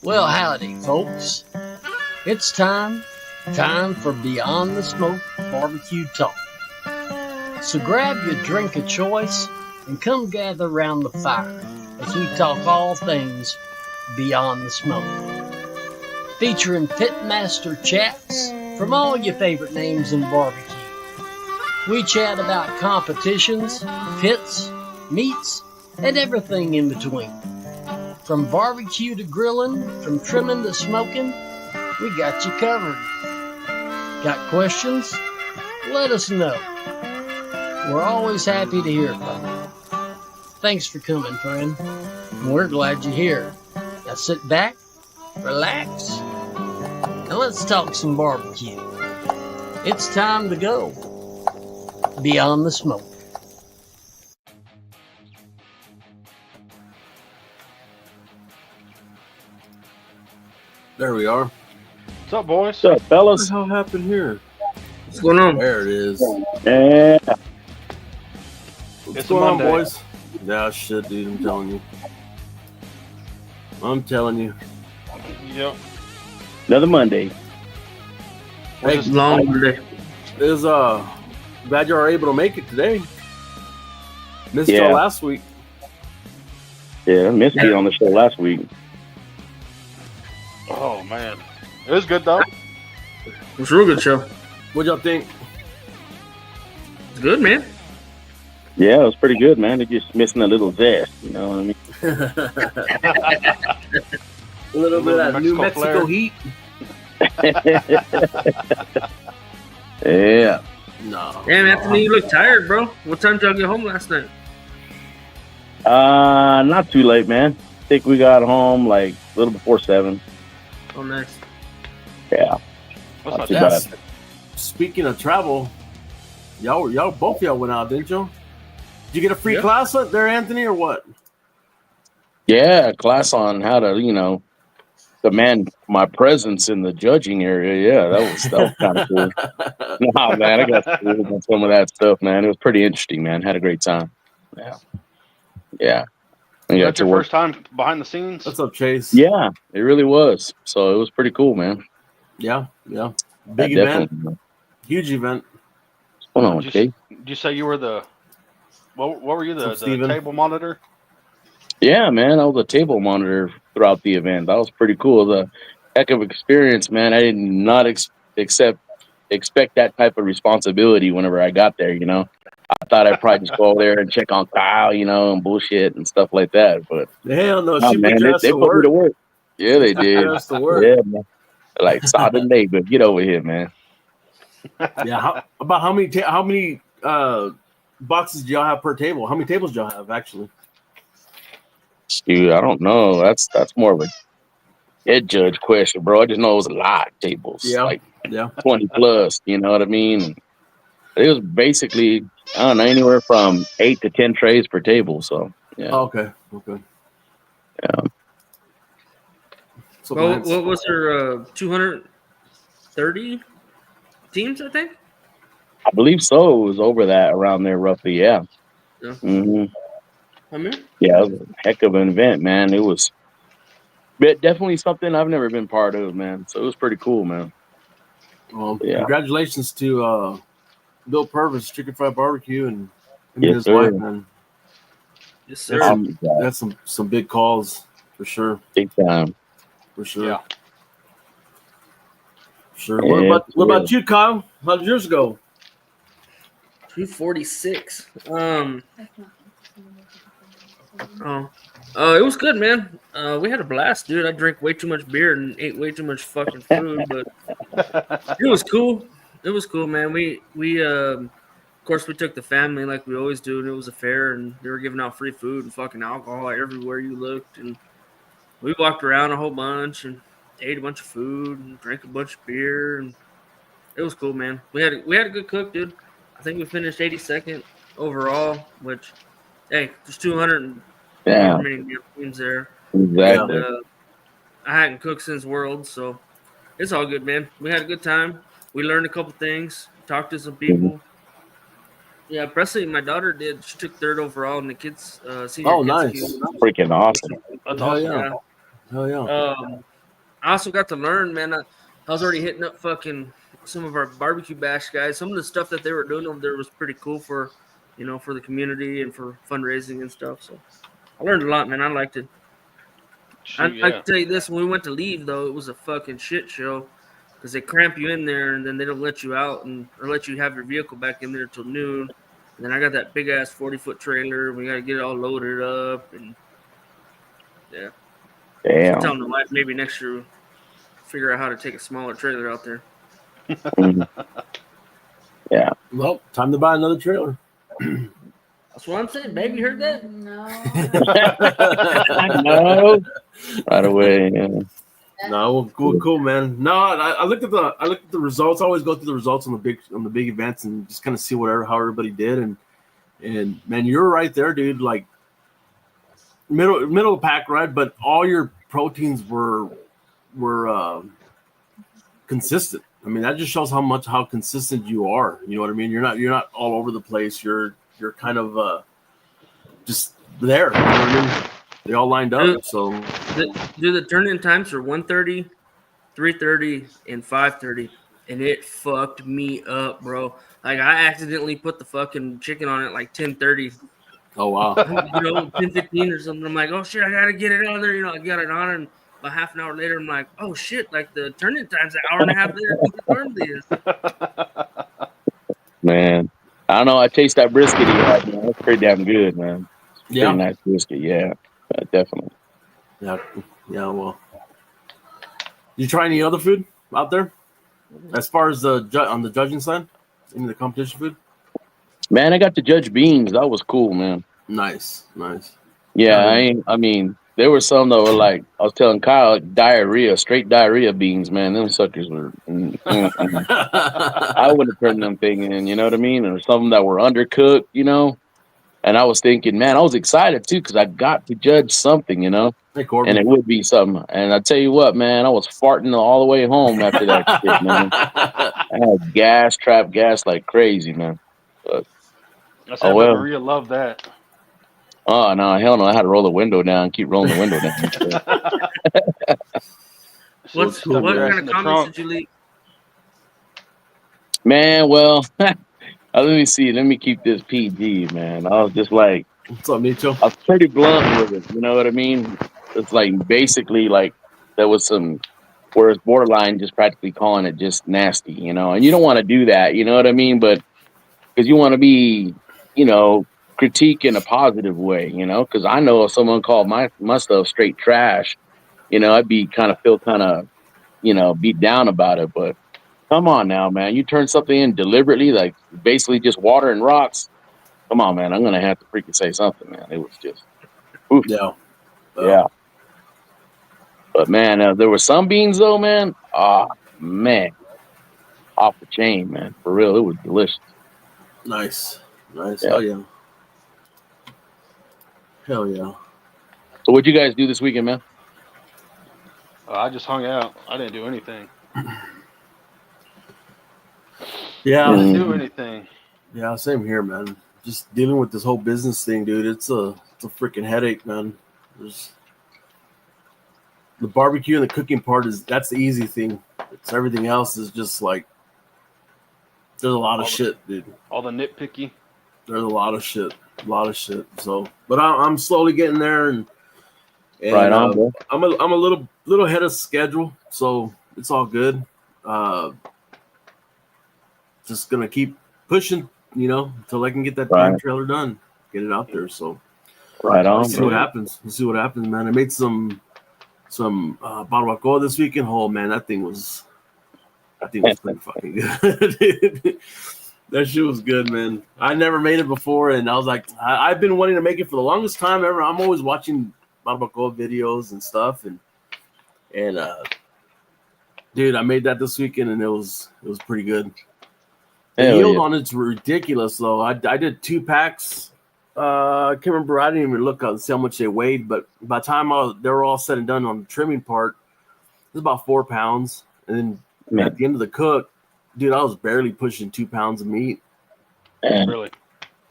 Well, howdy, folks. It's time for Beyond the Smoke Barbecue Talk. So grab your drink of choice and come gather around the fire as we talk all things Beyond the Smoke. Featuring pitmaster chats from all your favorite names in barbecue. We chat about competitions, pits, meats, and everything in between. From barbecue to grilling, from trimming to smoking, we got you covered. Got questions? Let us know. We're always happy to hear from you. Thanks for coming, friend. We're glad you're here. Now sit back, relax, and let's talk some barbecue. It's time to go Beyond the Smoke. There we are. What's up, boys? What's up, fellas? What the hell happened here? What's going on? There it is. Yeah. What's It's going on, Monday. boys? Yeah, shit, dude. I'm telling you. I'm telling you. Yep. Another Monday. Hey, Long Monday. is glad you were able to make it today. Missed Yeah. y'all last week. Yeah, I missed you on the show last week. Oh man, it was good though. It was a real good show. What'd y'all think? It's good, man. Yeah, it was pretty good, man. They're just missing a little zest, you know what I mean? A little bit of New Mexico Mexico flair. heat. Yeah. No. Damn, Anthony, you look tired, bro. What time did y'all get home last night? Not too late, man. I think we got home like a little before 7. Oh, nice. Yeah. That's not too too bad. bad. Yes. Speaking of travel, y'all both y'all went out, didn't you? Did you get a free Yeah. class there, Anthony, or what? Yeah, class on how to, demand my presence in the judging area. Yeah, that was kind of cool. Nah, man, I got schooled on some of that stuff, man. It was pretty interesting, man. Had a great time. Yeah. Yeah. I got That's to your work. first time behind the scenes. What's up, Chase? Yeah, it really was. So it was pretty cool, man. Yeah. Yeah, Big event. definitely. Huge event. What's going on, Did Kate? you say you were the? What were you, the What's up, Steven? table monitor? Yeah, man, I was a table monitor throughout the event. That was pretty cool. The heck of experience, man. I did not expect that type of responsibility whenever I got there. I thought I'd probably just go over there and check on Kyle, and bullshit and stuff like that. But Hell no, nah, she man, put they you to put me work. to work. Yeah, they did. Just to work. Yeah, man. Like solid neighbor, get over here, man. Yeah. How many boxes do y'all have per table? How many tables do y'all have actually? Dude, I don't know. That's more of a head judge question, bro. I just know it was a lot of tables, Yeah. like Yeah. 20 plus. You know what I mean? And it was basically, I don't know, anywhere from 8 to 10 trays per table. So yeah. Oh, okay. Yeah. So up, Well, Lance? what was there? 230 teams, I think. I believe so. It was over that around there roughly. Yeah. Yeah. hmm I mean, Yeah, it was a heck of an event, man. It was definitely something I've never been part of, man. So it was pretty cool, man. Well, Yeah. congratulations to Bill Purvis, Chicken Fried Barbecue, and him and Yes, his sir. wife, man. yes, That's sir. some, that's some big calls for sure. Big time. For sure. Yeah. Sure. Yeah, What about you, Kyle? How did yours go? 246. It was good, man. We had a blast, dude. I drank way too much beer and ate way too much fucking food, but it was cool. It was cool, man. Of course, we took the family like we always do, and it was a fair, and they were giving out free food and fucking alcohol everywhere you looked, and we walked around a whole bunch and ate a bunch of food and drank a bunch of beer, and it was cool, man. We had a good cook, dude. I think we finished 82nd overall, which, hey, there's 200 and Yeah, however many damn teams there. exactly. And I hadn't cooked since Worlds, so it's all good, man. We had a good time. We learned a couple things, talked to some people. Yeah, Presley, my daughter did. She took third overall in the kids senior Oh, kids nice. queue. Freaking awesome. That's Hell awesome. yeah. Hell yeah. I also got to learn, man. I was already hitting up fucking some of our barbecue bash guys. Some of the stuff that they were doing over there was pretty cool for the community and for fundraising and stuff. So I learned a lot, man. I liked it. Shoot, I yeah. can tell you this: when we went to leave, though, it was a fucking shit show because they cramp you in there and then they don't let you out or let you have your vehicle back in there till noon. And then I got that big ass 40-foot trailer. We got to get it all loaded up and yeah. Damn. Telling the wife maybe next year figure out how to take a smaller trailer out there. Mhm. Yeah. Well, time to buy another trailer. That's what I'm saying. Baby, heard that? No. No. Right away. Yeah. No, well, cool, man. No, I looked at the results. I always go through the results on the big events and just kind of see how everybody did. And man, you're right there, dude. Like middle of the pack, right? But all your proteins were consistent. I mean, that just shows how consistent you are. You know what I mean? You're not all over the place. You're kind of just there. You know what I mean? They all lined up. So The turn-in times are 1:30, 3:30, and 5:30, and it fucked me up, bro. Like I accidentally put the fucking chicken on at like 10:30, oh wow. 10:15 or something. I'm like, oh shit, I gotta get it on there. I got it on, and about half an hour later, I'm like, oh shit, like the turn-in time's an hour and a half later than it normally is. Man. I don't know. I taste that brisket you had, man. That's pretty damn good, man. Pretty Yeah. nice brisket. Yeah. Definitely. Yeah. Well, you try any other food out there as far as on the judging side, any of the competition food? Man, I got to judge beans. That was cool, man. Nice. Yeah, Um, I mean, there were some that were like, I was telling Kyle, diarrhea, straight diarrhea beans, man. Them suckers were. I wouldn't have turned them thing in, you know what I mean? Or some that were undercooked, And I was thinking, man, I was excited too because I got to judge something, Hey, Corbin. and it would be something. And I tell you what, man, I was farting all the way home after that shit, man. I had gas like crazy, man. But, I said, well. Maria loved that. Oh, no, hell no. I had to roll the window down, keep rolling the window down. What Stuck your ass kind in of the comments trunk. did you leave? Man, well, let me see. Let me keep this PG, man. I was just like, What's up, Micho? I was pretty blunt with it. You know what I mean? It's like basically like there was some where it's borderline just practically calling it just nasty, and you don't want to do that. You know what I mean? But because you want to be, critique in a positive way, because I know if someone called my stuff straight trash, I'd be feel beat down about it. But come on now, man. You turn something in deliberately, like basically just water and rocks. Come on, man. I'm going to have to freaking say something, man. It was just, oof. Yeah. Yeah. But, man, there were some beans, though, man. Ah, man. Off the chain, man. For real. It was delicious. Nice. Yeah. Hell yeah. So what'd you guys do this weekend, man? I just hung out. I didn't do anything. Yeah, I didn't do anything. yeah, same here, man. Just dealing with this whole business thing, dude. It's a freaking headache, man. There's the barbecue and the cooking part that's the easy thing. It's everything else is just like there's a lot of shit, dude. All the nitpicky. There's a lot of shit. So, but I'm slowly getting there, and Right on, bro. I'm a little ahead of schedule, so it's all good. Just gonna keep pushing, until I can get that time trailer done, get it out there. So, right on. See what happens. We'll see what happens, man. I made some barbacoa this weekend. Oh man, that thing was pretty fucking good. That shit was good, man. I never made it before, and I was like, I've been wanting to make it for the longest time ever. I'm always watching barbacoa videos and stuff, and dude, I made that this weekend, and it was pretty good. The yield on it's ridiculous, though. I did 2 packs. I can't remember. I didn't even look up and see how much they weighed, but by the time they were all said and done on the trimming part, it was about 4 pounds. And then at the end of the cook, dude, I was barely pushing 2 pounds of meat. Really?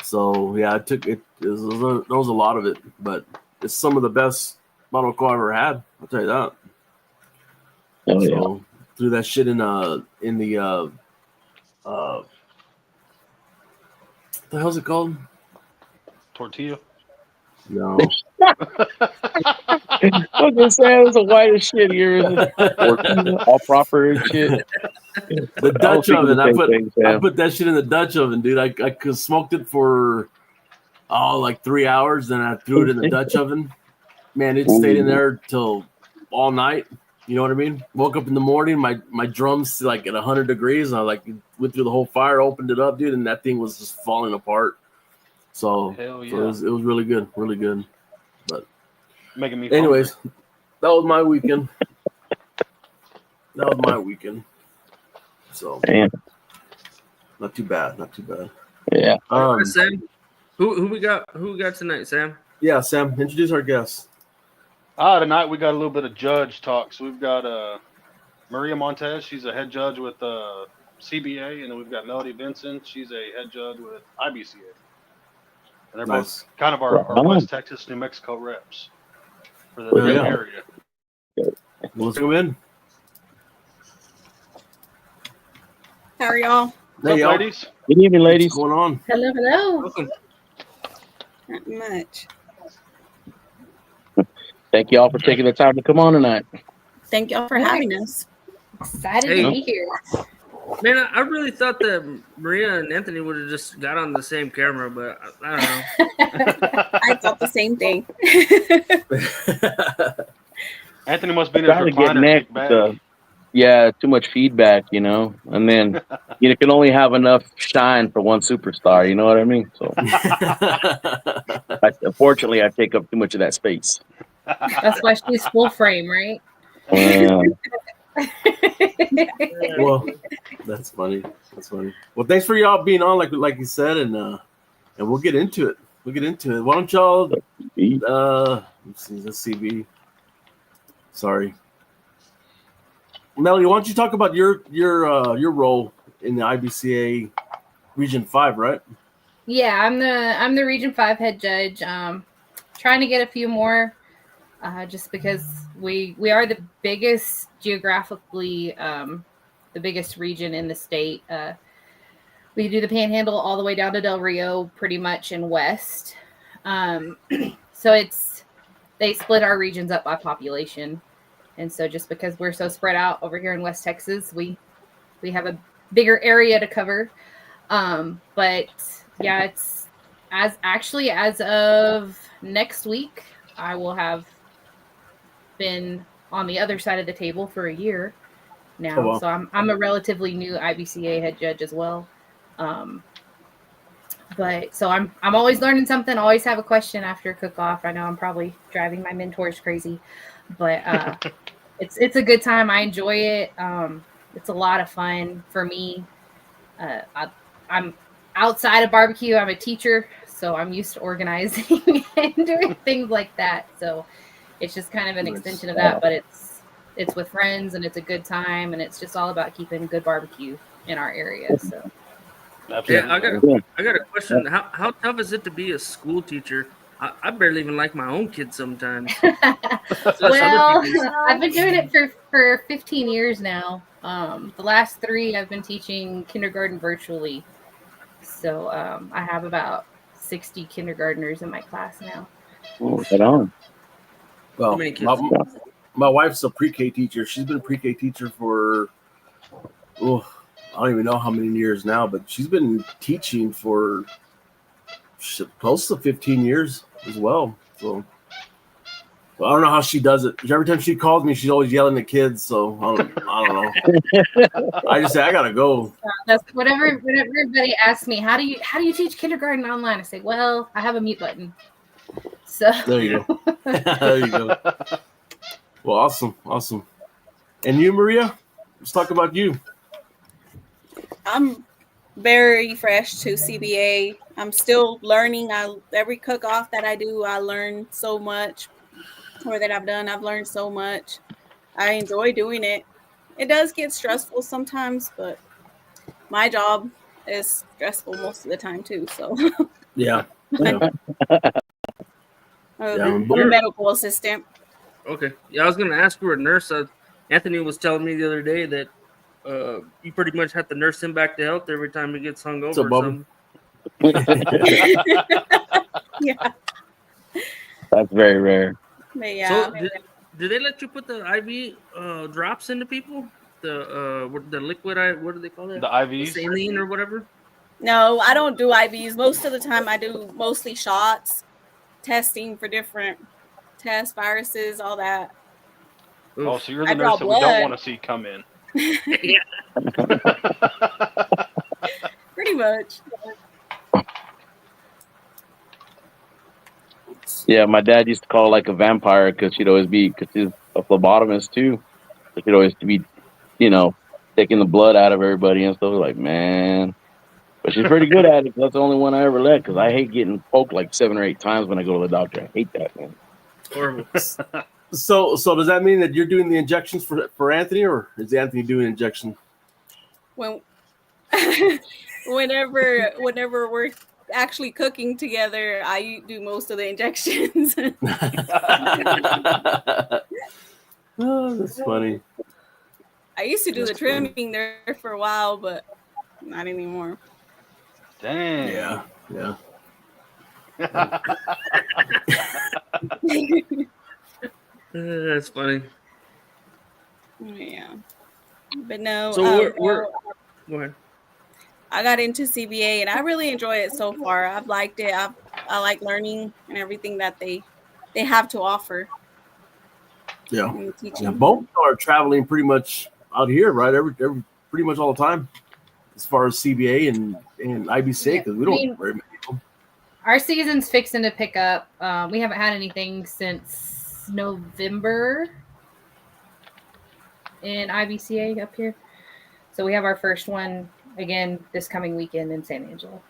So yeah, there was a lot of it, but it's some of the best barbacoa I ever had. I'll tell you that. Threw that shit in the what the hell's it called? Tortilla? No. I was gonna say it was the whitest shit here. All proper and shit. The Dutch oven. I put that shit in the Dutch oven, dude. I smoked it for like 3 hours, then I threw it in the Dutch oven. Man, it stayed in there till all night. You know what I mean? Woke up in the morning, my drums like at 100 degrees, and I like went through the whole fire, opened it up, dude, and that thing was just falling apart. So, hell yeah. So it was really good, really good. But making me anyways, that was my weekend. So not too bad. Yeah. Sam, who we got tonight, Sam? Yeah, Sam, introduce our guests. Tonight we got a little bit of judge talk. So we've got Maria Montez. She's a head judge with CBA, and then we've got Melody Vinson. She's a head judge with IBCA. And they're both kind of our West Texas, New Mexico reps for the area. Let's go in. How are y'all? What's up, ladies? Good evening, ladies. What's going on? Hello. Welcome. Not much. Thank you all for taking the time to come on tonight. Thank y'all for having us. Excited to be here. Man, I really thought that Maria and Anthony would have just got on the same camera, but I don't know. I thought the same thing. Anthony must be in his Trying to get recliner. next. Too much feedback, and then you can only have enough shine for one superstar. You know what I mean? So, unfortunately, I take up too much of that space. That's why she's full frame, right? Well, that's funny. Well, thanks for y'all being on, like you said, and we'll get into it. Why don't y'all? Let's see. Let's see. Sorry, Melody. Why don't you talk about your role in the IBCA Region 5, right? Yeah, I'm the Region 5 head judge. Trying to get a few more, just because we are the biggest geographically, the biggest region in the state. We do the Panhandle all the way down to Del Rio, pretty much in west. So they split our regions up by population, and so just because we're so spread out over here in West Texas, we have a bigger area to cover. But yeah, it's as of next week, I will have been on the other side of the table for a year now. Oh, wow. So I'm a relatively new IBCA head judge as well. But so I'm always learning something, always have a question after cook off. I know I'm probably driving my mentors crazy, but it's a good time. I enjoy it. It's a lot of fun for me. I'm outside of barbecue. I'm a teacher, so I'm used to organizing and doing things like that. So it's just kind of an extension of that, but it's with friends and it's a good time and it's just all about keeping good barbecue in our area. So Absolutely. Yeah, I got a question. How tough is it to be a school teacher? I barely even like my own kids sometimes. well, I've been doing it for 15 years now. The last 3 I've been teaching kindergarten virtually. So I have about 60 kindergartners in my class now. Oh, right on. Well, Too many kids. my wife's a pre-K teacher. She's been a pre-K teacher for I don't even know how many years now, but she's been teaching for close to 15 years as well. So I don't know how she does it. Every time she calls me, she's always yelling at kids. So I don't know. I just say I gotta go. That's whenever everybody asks me, how do you teach kindergarten online? I say, well, I have a mute button. So There you go. There you go. Well, awesome. And you, Maria? Let's talk about you. I'm very fresh to CBA. I'm still learning. Every cook-off that I do, I learn so much. Or that I've done, I've learned so much. I enjoy doing it. It does get stressful sometimes, but my job is stressful most of the time too. So Yeah. I'm a medical assistant. Okay. Yeah, I was gonna ask you a nurse. Anthony was telling me the other day that you pretty much have to nurse him back to health every time he gets hungover or something. Yeah. That's very rare. But yeah. So did they let you put the IV drops into people? The liquid, what do they call it? The IVs? Saline or whatever? No, I don't do IVs. Most of the time I do mostly shots, testing for different tests, viruses, all that. Oh, so you're the nurse that we don't want to see come in. Yeah. Pretty much. Yeah, my dad used to call her like a vampire because she's a phlebotomist too. So she'd always be, taking the blood out of everybody and stuff. Like, man. But she's pretty good at it. That's the only one I ever let because I hate getting poked like 7 or 8 times when I go to the doctor. I hate that, man. Horrible. So does that mean that you're doing the injections for Anthony, or is Anthony doing injection? Whenever we're actually cooking together, I do most of the injections. Oh, that's funny. I used to do the trimming there for a while, but not anymore. Dang. Yeah. That's funny. Yeah. But no. So we're go ahead. I got into CBA and I really enjoy it so far. I've liked it. I like learning and everything that they have to offer. Yeah. Both are traveling pretty much out here, right? Every pretty much all the time, as far as CBA and IBCA, because we don't very many of them. Our season's fixing to pick up. We haven't had anything since November in IBCA up here. So we have our first one again this coming weekend in San Angelo.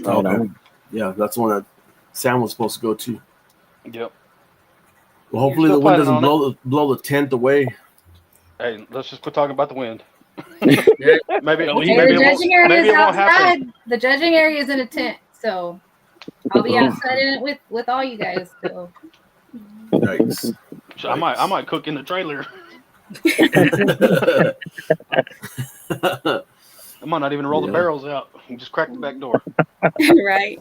Okay. Yeah, that's one that Sam was supposed to go to. Yep. Well, hopefully the wind doesn't blow the tent away. Hey, let's just quit talking about the wind. Yeah. Maybe The judging area is won't happen. outside. The judging area is in a tent, so I'll be outside in it with all you guys. So. Nice. I might cook in the trailer. I might not even roll the barrels out. Just crack the back door. Right.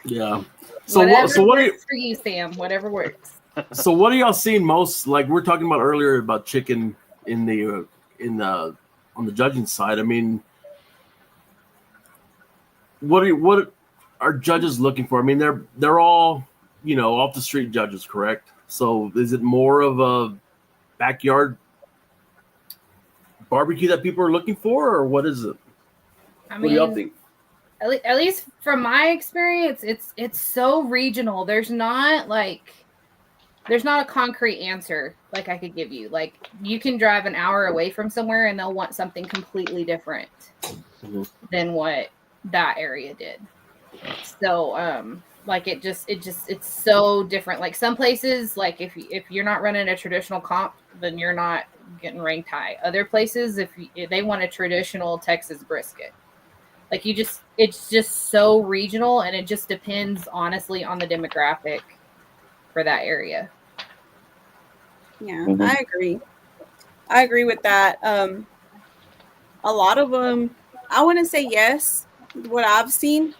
Yeah. So what works for you, Sam? Whatever works. So what are y'all seeing most? Like we were talking about earlier about chicken on the judging side. I mean, what are judges looking for? I mean, they're all off the street judges, correct? So is it more of a backyard barbecue that people are looking for, or what is it? I mean, what do y'all think? At least from my experience, it's so regional. There's not a concrete answer like I could give you. Like you can drive an hour away from somewhere and they'll want something completely different than what that area did. So Like it's so different. Like some places, like if you're not running a traditional comp, then you're not getting ranked high. Other places, if they want a traditional Texas brisket, like it's just so regional, and it just depends honestly on the demographic for that area. Yeah, I agree with that. A lot of them, I wouldn't say yes. What I've seen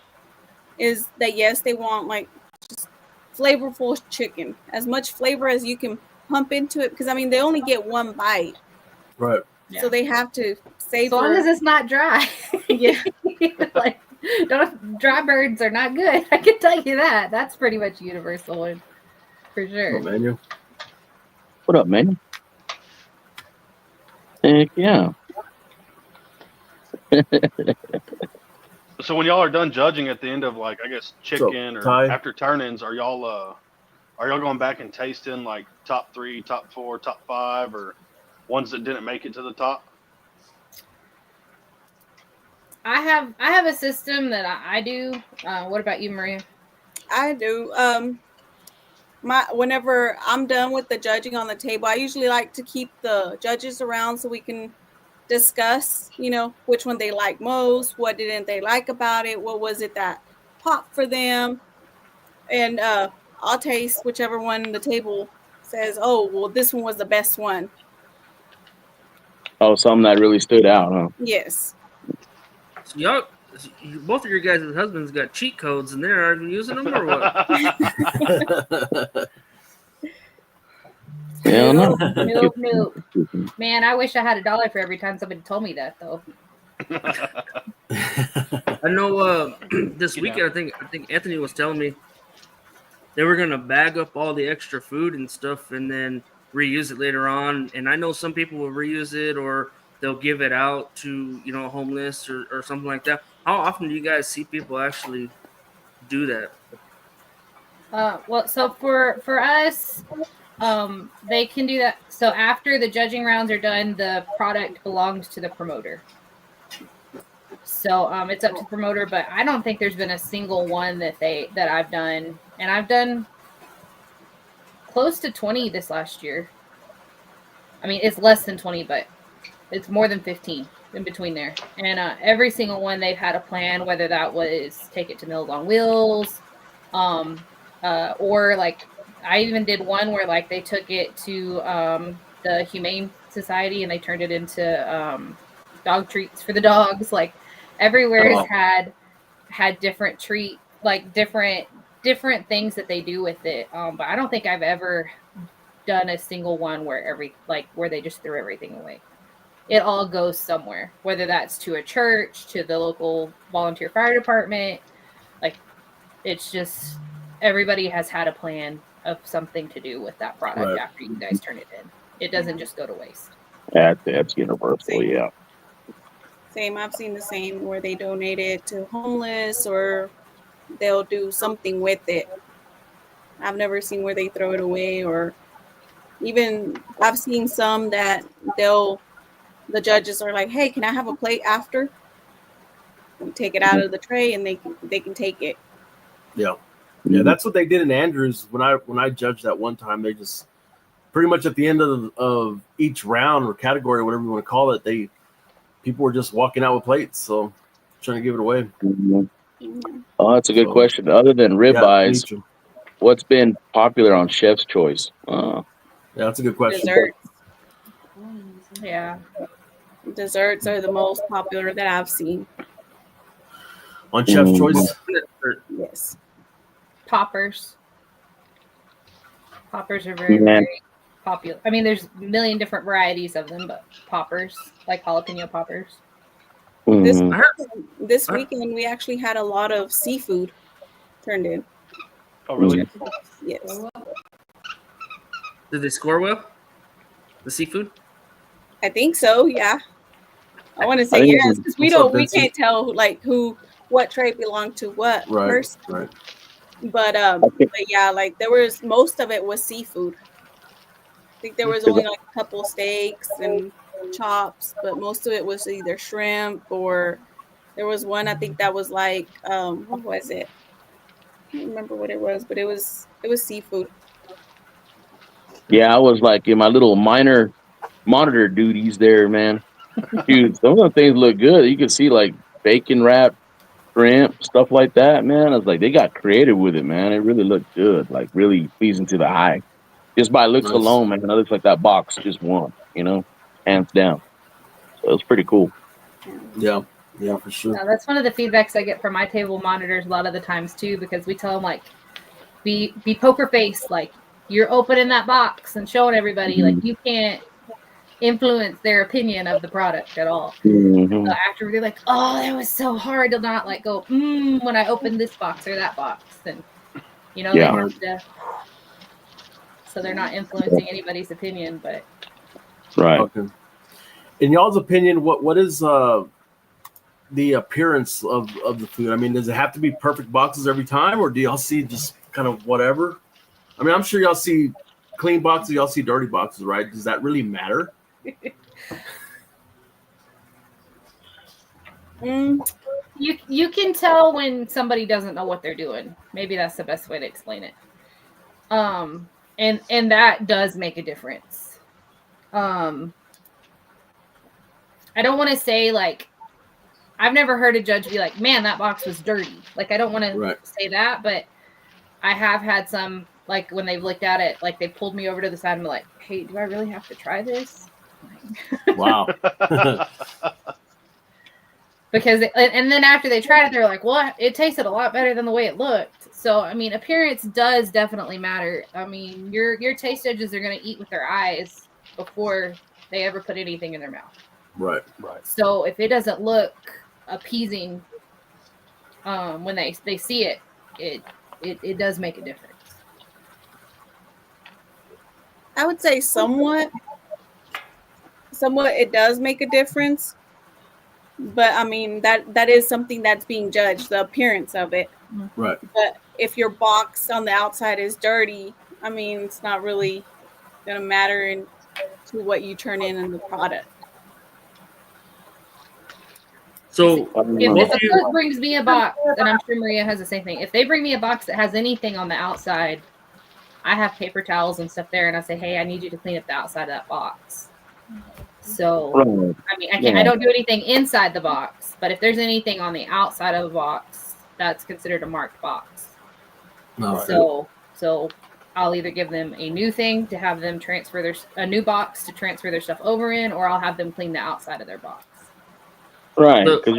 is that yes, they want like just flavorful chicken, as much flavor as you can pump into it, because I mean they only get one bite, Right. Yeah. so they have to savor. As long as it's not dry. Yeah. Like dry birds are not good. I can tell you that. That's pretty much universal one for sure. Oh, man, What up, man? Heck yeah. So when y'all are done judging at the end of like I guess chicken or Ty? after turn-ins, are y'all going back and tasting like top 3, top 4, top 5, or ones that didn't make it to the top? I have a system that I do. What about you, Maria? I do. Whenever I'm done with the judging on the table, I usually like to keep the judges around so we can discuss, which one they like most, what didn't they like about it, what was it that popped for them, and I'll taste whichever one the table says, oh, well, this one was the best one. Oh, something that really stood out, huh? Yes. So both of your guys' husbands got cheat codes in there. Are you using them or what? Hell no. Nope. Man, I wish I had $1 for every time somebody told me that, though. I know this weekend, I think Anthony was telling me they were going to bag up all the extra food and stuff and then reuse it later on. And I know some people will reuse it or they'll give it out to, homeless or something like that. How often do you guys see people actually do that? Well, so for us, they can do that. So after the judging rounds are done, the product belongs to the promoter. So it's up to the promoter, but I don't think there's been a single one that I've done, and I've done close to 20 this last year. I mean, it's less than 20, but it's more than 15 in between there. And every single one, they've had a plan, whether that was take it to Meals on Wheels, or like I even did one where like they took it to the Humane Society and they turned it into dog treats for the dogs. Like everywhere has had different treat, like different things that they do with it. But I don't think I've ever done a single one where where they just threw everything away. It all goes somewhere, whether that's to a church, to the local volunteer fire department. Like it's just everybody has had a plan of something to do with that product after you guys turn it in. It doesn't just go to waste. That's universal, yeah. Same. I've seen the same where they donate it to homeless or they'll do something with it. I've never seen where they throw it away, or even I've seen some that the judges are like, hey, can I have a plate after? And take it out of the tray and they can take it. Yeah. Yeah, that's what they did in Andrews when I judged that one time. They just pretty much at the end of each round or category, whatever you want to call it, people were just walking out with plates, so trying to give it away. Mm-hmm. Oh, that's a good question. Other than ribeyes, what's been popular on Chef's Choice? Yeah, that's a good question. Desserts. Yeah. Desserts are the most popular that I've seen. On Chef's Choice? Yes. Poppers. Poppers are very popular. I mean, there's a million different varieties of them, but poppers, like jalapeno poppers. This weekend, we actually had a lot of seafood turned in. Oh, really? Yes. Did they score well? The seafood? I think so. Yeah. I want to say yes because we can't tell like what tray belonged to what person. Right. But yeah, like there was most of it was seafood. I think there was only like a couple steaks and chops, but most of it was either shrimp or there was one I think that was like what was it? don't remember what it was, but it was seafood. Yeah, I was like in my little minor monitor duties there, man. Dude, some of the things look good. You can see like bacon wrap, shrimp, stuff like that, man. I was like, they got creative with it, man. It really looked good, like really pleasing to the eye. Just by looks Nice. alone, man. It looks like that box just won, hands down. So it's pretty cool. Yeah, yeah, for sure. Now, that's one of the feedbacks I get from my table monitors a lot of the times too, because we tell them like, be poker face, like you're opening that box and showing everybody, like you can't influence their opinion of the product at all. Mm-hmm. So after they're like, oh, that was so hard to not like go when I opened this box or that box, and they have to, so they're not influencing anybody's opinion, but Right. Okay. In y'all's opinion, what is the appearance of the food? I mean, does it have to be perfect boxes every time, or do y'all see just kind of whatever? I mean, I'm sure y'all see clean boxes, y'all see dirty boxes, right? Does that really matter? You can tell when somebody doesn't know what they're doing. Maybe that's the best way to explain it. And that does make a difference. I don't want to say like, I've never heard a judge be like, man, that box was dirty. Like, I don't want to say that, but I have had some, like, when they've looked at it, like, they pulled me over to the side and be like, hey, do I really have to try this? Wow. Because, and then after they tried it, they're like, well, it tasted a lot better than the way it looked. So, I mean, appearance does definitely matter. I mean, your taste judges are going to eat with their eyes before they ever put anything in their mouth. Right. So if it doesn't look appeasing when they see it, it does make a difference. I would say somewhat it does make a difference, but I mean that is something that's being judged, the appearance of it. Right. But if your box on the outside is dirty, I mean, it's not really gonna matter to what you turn in the product. So if a cook brings me a box, and I'm sure Maria has the same thing. If they bring me a box that has anything on the outside, I have paper towels and stuff there, and I say, hey, I need you to clean up the outside of that box. So, I mean, I don't do anything inside the box, but if there's anything on the outside of the box, that's considered a marked box. So I'll either give them a new thing to have them transfer a new box to transfer their stuff over in, or I'll have them clean the outside of their box. Right, because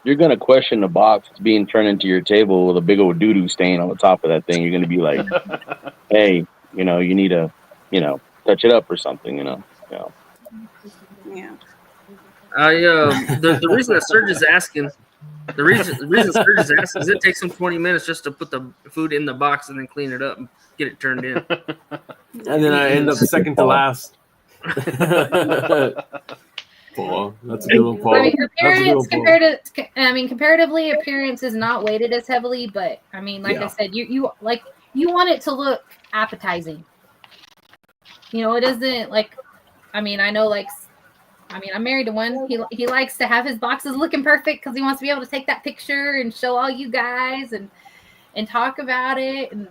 you're gonna question the box being turned into your table with a big old doo-doo stain on the top of that thing. You're gonna be like, hey, you need to, touch it up or something, Yeah. The reason that Serge is asking, is it takes them 20 minutes just to put the food in the box and then clean it up and get it turned in. And then I end up second to last. Paul, that's a good one, Paul. I mean, comparatively, appearance is not weighted as heavily, but I mean, like I said, you want it to look appetizing. It isn't like, I mean, I'm married to one. He likes to have his boxes looking perfect because he wants to be able to take that picture and show all you guys and talk about it and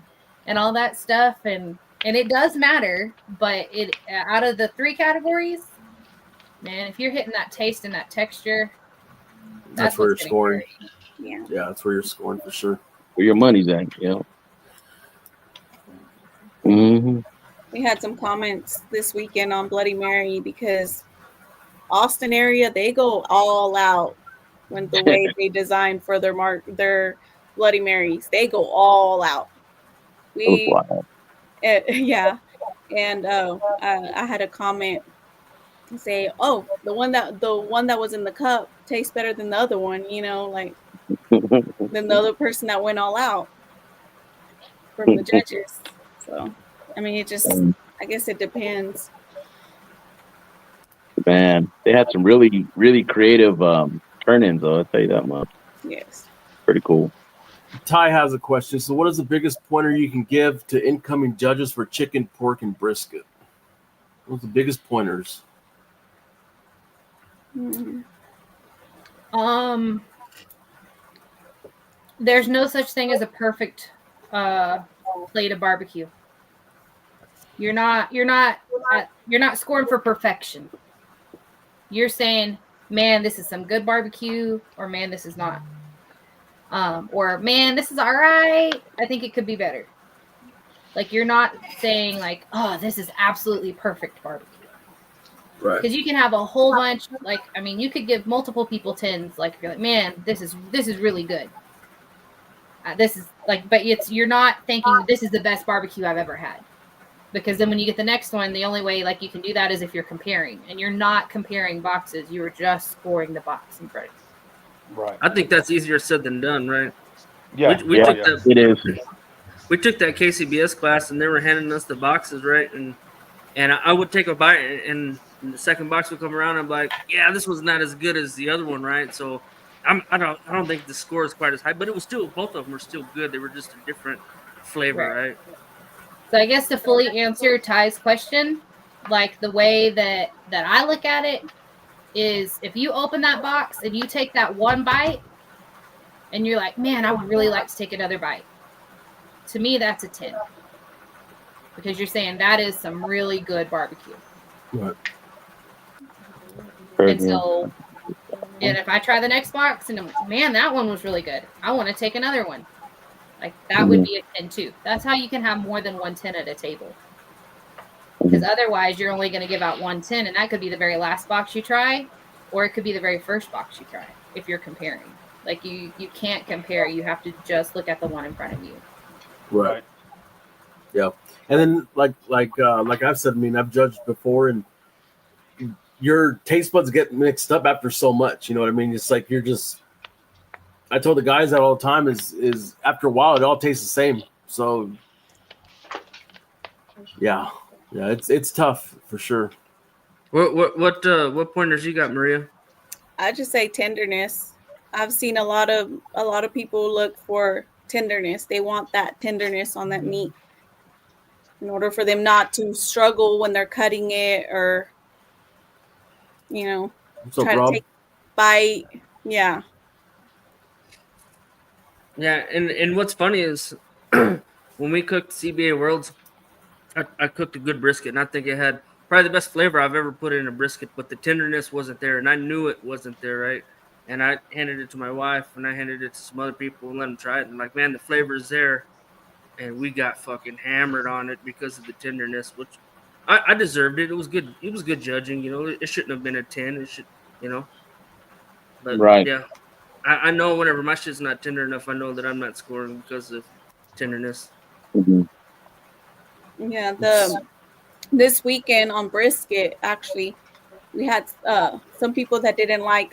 all that stuff. And it does matter, but out of the 3 categories, man, if you're hitting that taste and that texture, that's where you're scoring. Yeah, that's where you're scoring for sure. Where your money's at, Mm-hmm. We had some comments this weekend on Bloody Mary because Austin area, they go all out when the way they design for their Bloody Marys. They go all out. Yeah, and I had a comment say, oh, the one that was in the cup tastes better than the other one, like than the other person that went all out from the judges. So I mean, it just, I guess it depends. Man, they had some really, really creative turn-ins, though. I'll tell you that much. Yes. Pretty cool. Ty has a question. So what is the biggest pointer you can give to incoming judges for chicken, pork, and brisket? What's the biggest pointers? There's no such thing as a perfect plate of barbecue. You're not scoring for perfection. You're saying, man, this is some good barbecue, or man, this is not. Or man, this is all right. I think it could be better. Like, you're not saying like, oh, this is absolutely perfect barbecue. Right. Because you can have a whole bunch, like, I mean, you could give multiple people 10s. Like, you're like, man, this is really good. This is like, but you're not thinking this is the best barbecue I've ever had. Because then when you get the next one, the only way like you can do that is if you're comparing, and you're not comparing boxes. You are just scoring the box in front of you. Right. I think that's easier said than done, right? Yeah. We Yeah, took that. it is. We took that KCBS class, and they were handing us the boxes, right? And I would take a bite, and the second box would come around. I'm like, yeah, this was not as good as the other one, right? So I don't think the score is quite as high, but it was still, both of them were still good. They were just a different flavor, right? So I guess to fully answer Ty's question, like the way that I look at it is, if you open that box and you take that one bite and you're like, man, I would really like to take another bite. To me, that's a 10. Because you're saying that is some really good barbecue. Right. And so, and if I try the next box and I'm like, man, that one was really good, I want to take another one. Like, that would be a 10 too. That's how you can have more than 1 10 at a table. Because otherwise, you're only going to give out 1 10, and that could be the very last box you try, or it could be the very first box you try if you're comparing. Like, you can't compare. You have to just look at the one in front of you. Right. Yeah. And then like I've said, I mean, I've judged before, and your taste buds get mixed up after so much. You know what I mean? It's like I told the guys that all the time is after a while it all tastes the same. So yeah, it's tough for sure. What pointers you got, Maria? I just say tenderness. I've seen a lot of people look for tenderness. They want that tenderness on that meat in order for them not to struggle when they're cutting it, or try to take a bite. Yeah. Yeah, and what's funny is when we cooked CBA Worlds, I cooked a good brisket, and I think it had probably the best flavor I've ever put in a brisket, but the tenderness wasn't there, and I knew it wasn't there, right? And I handed it to my wife, and I handed it to some other people and let them try it, and like, man, the flavor is there, and we got fucking hammered on it because of the tenderness, which I deserved it. It was good. It was good judging, It shouldn't have been a 10. It should, But right. yeah. I know whenever my shit's not tender enough, I know that I'm not scoring because of tenderness. Yeah, this weekend on brisket, actually, we had some people that didn't like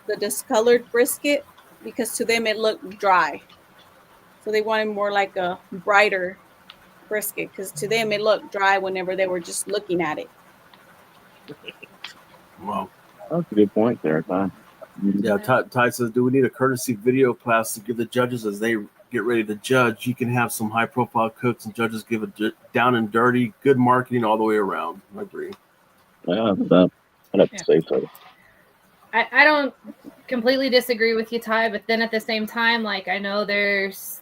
the discolored brisket because to them it looked dry. So they wanted more like a brighter brisket because to them it looked dry whenever they were just looking at it. Wow. That's a good point there, Ty. Yeah, Ty says, do we need a courtesy video class to give the judges as they get ready to judge? You can have some high-profile cooks and judges give it down and dirty, good marketing all the way around. I agree. Yeah, I'd have to say so. I don't completely disagree with you, Ty, but then at the same time, like, I know there's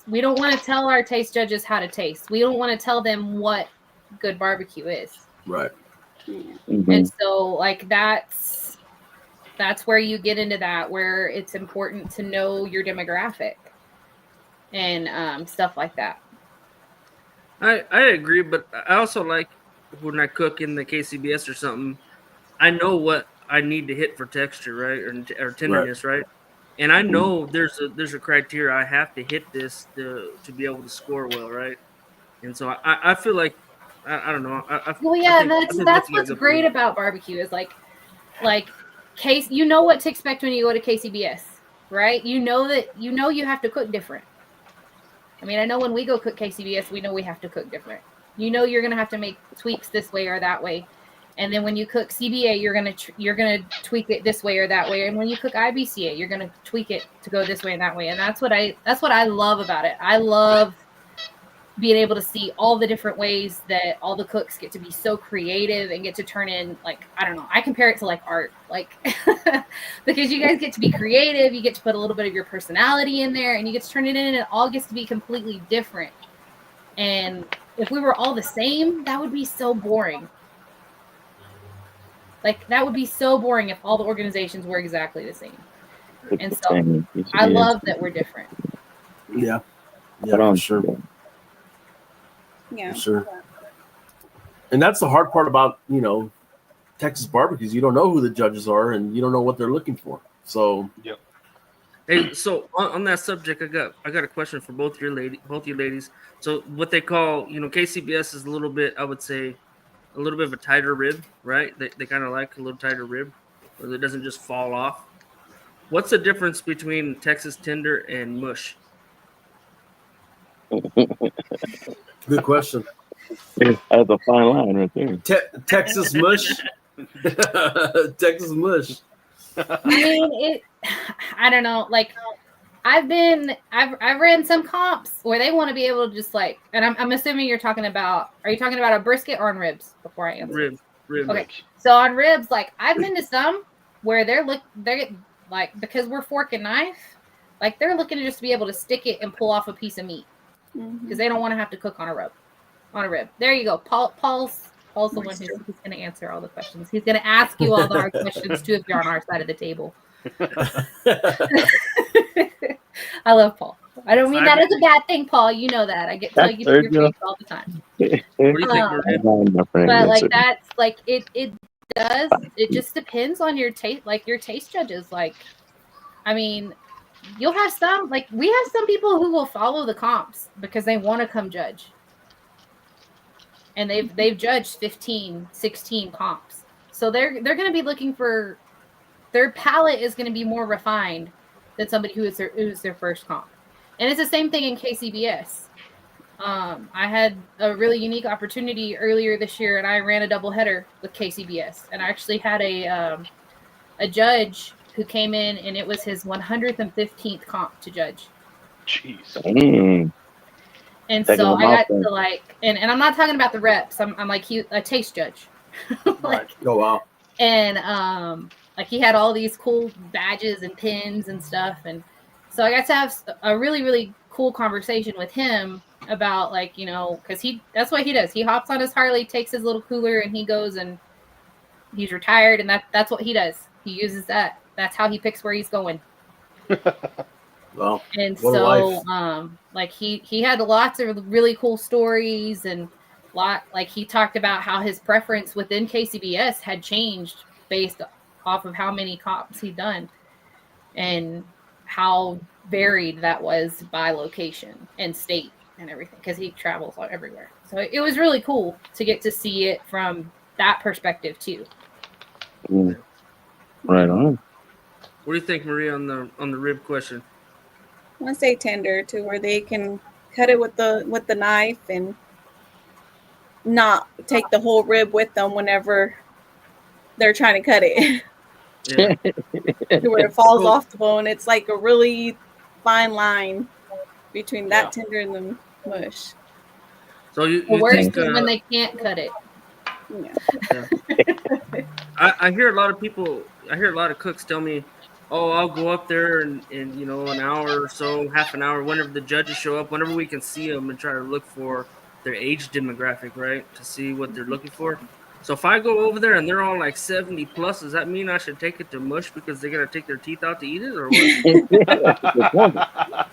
we don't want to tell our taste judges how to taste. We don't want to tell them what good barbecue is. Right. And so, like, that's where you get into that, where it's important to know your demographic and stuff like that. I agree, but I also like when I cook in the KCBS or something, I know what I need to hit for texture, right, or tenderness, right? And I know there's a criteria I have to hit this to be able to score well, right? And so I feel like I don't know. That's what's great about barbecue is like case, what to expect when you go to KCBS, right? You have to cook different. I mean, I know when we go cook KCBS, we know we have to cook different. You're gonna have to make tweaks this way or that way, and then when you cook CBA, you're gonna tweak it this way or that way, and when you cook IBCA, you're gonna tweak it to go this way and that way, and that's what I love about it. I love being able to see all the different ways that all the cooks get to be so creative and get to turn in, like, I don't know, I compare it to like art, like because you guys get to be creative, you get to put a little bit of your personality in there, and you get to turn it in, and it all gets to be completely different. And if we were all the same, that would be so boring. Like, that would be so boring if all the organizations were exactly the same. And so I love that we're different. Yeah, for sure. Yeah, for sure. And that's the hard part about, Texas barbecues. You don't know who the judges are, and you don't know what they're looking for. So, Yep. Hey, so on that subject, I got a question for both you ladies. So what they call, KCBS is a little bit, I would say, a little bit of a tighter rib, right? They kind of like a little tighter rib, where it doesn't just fall off. What's the difference between Texas tender and mush? good question. That's a fine line right there. Texas mush. Texas mush. I mean, I don't know. Like, I've ran some comps where they want to be able to just like, and I'm assuming are you talking about a brisket or on ribs before I answer? Rib. Okay. So on ribs, like, I've been to some where they're like, because we're fork and knife, like, they're looking to just be able to stick it and pull off a piece of meat because they don't want to have to cook on a rib. There you go. Paul's the one who's going to answer all the questions. He's going to ask you all the hard questions too if you're on our side of the table. I love Paul. I don't mean that as a bad thing, Paul. You know that. I get tell you to your face all the time. What do you think, but like, that's like it does. It just depends on your taste, like your taste judges. Like, I mean, you'll have some, like, we have some people who will follow the comps because they want to come judge. And they've judged 15, 16 comps. So they're going to be looking for, their palate is going to be more refined than somebody who is their first comp. And it's the same thing in KCBS. I had a really unique opportunity earlier this year, and I ran a doubleheader with KCBS. And I actually had a judge who came in, and it was his 115th comp to judge. Jeez. And so I got to like, and I'm not talking about the reps. I'm like a taste judge. Right. Oh wow. And like, he had all these cool badges and pins and stuff, and so I got to have a really, really cool conversation with him about, like, because that's what he does. He hops on his Harley, takes his little cooler, and he goes, and he's retired, and that's what he does. He uses that. That's how he picks where he's going. Well, and so like, he had lots of really cool stories, and like, he talked about how his preference within KCBS had changed based off of how many comps he'd done and how varied that was by location and state and everything, because he travels everywhere. So it was really cool to get to see it from that perspective too. Right on. What do you think, Maria, on the rib question? I want to say tender, to where they can cut it with the knife and not take the whole rib with them whenever they're trying to cut it. Yeah. To where it falls off the bone. It's like a really fine line between that tender and the mush. So you The worst think, is when they can't cut it. Yeah. I hear a lot of people. I hear a lot of cooks tell me, "Oh, I'll go up there in an hour or so, half an hour, whenever the judges show up, whenever we can see them, and try to look for their age demographic, right, to see what they're looking for." So if I go over there and they're all like 70 plus, does that mean I should take it to mush because they're gonna take their teeth out to eat it, or what?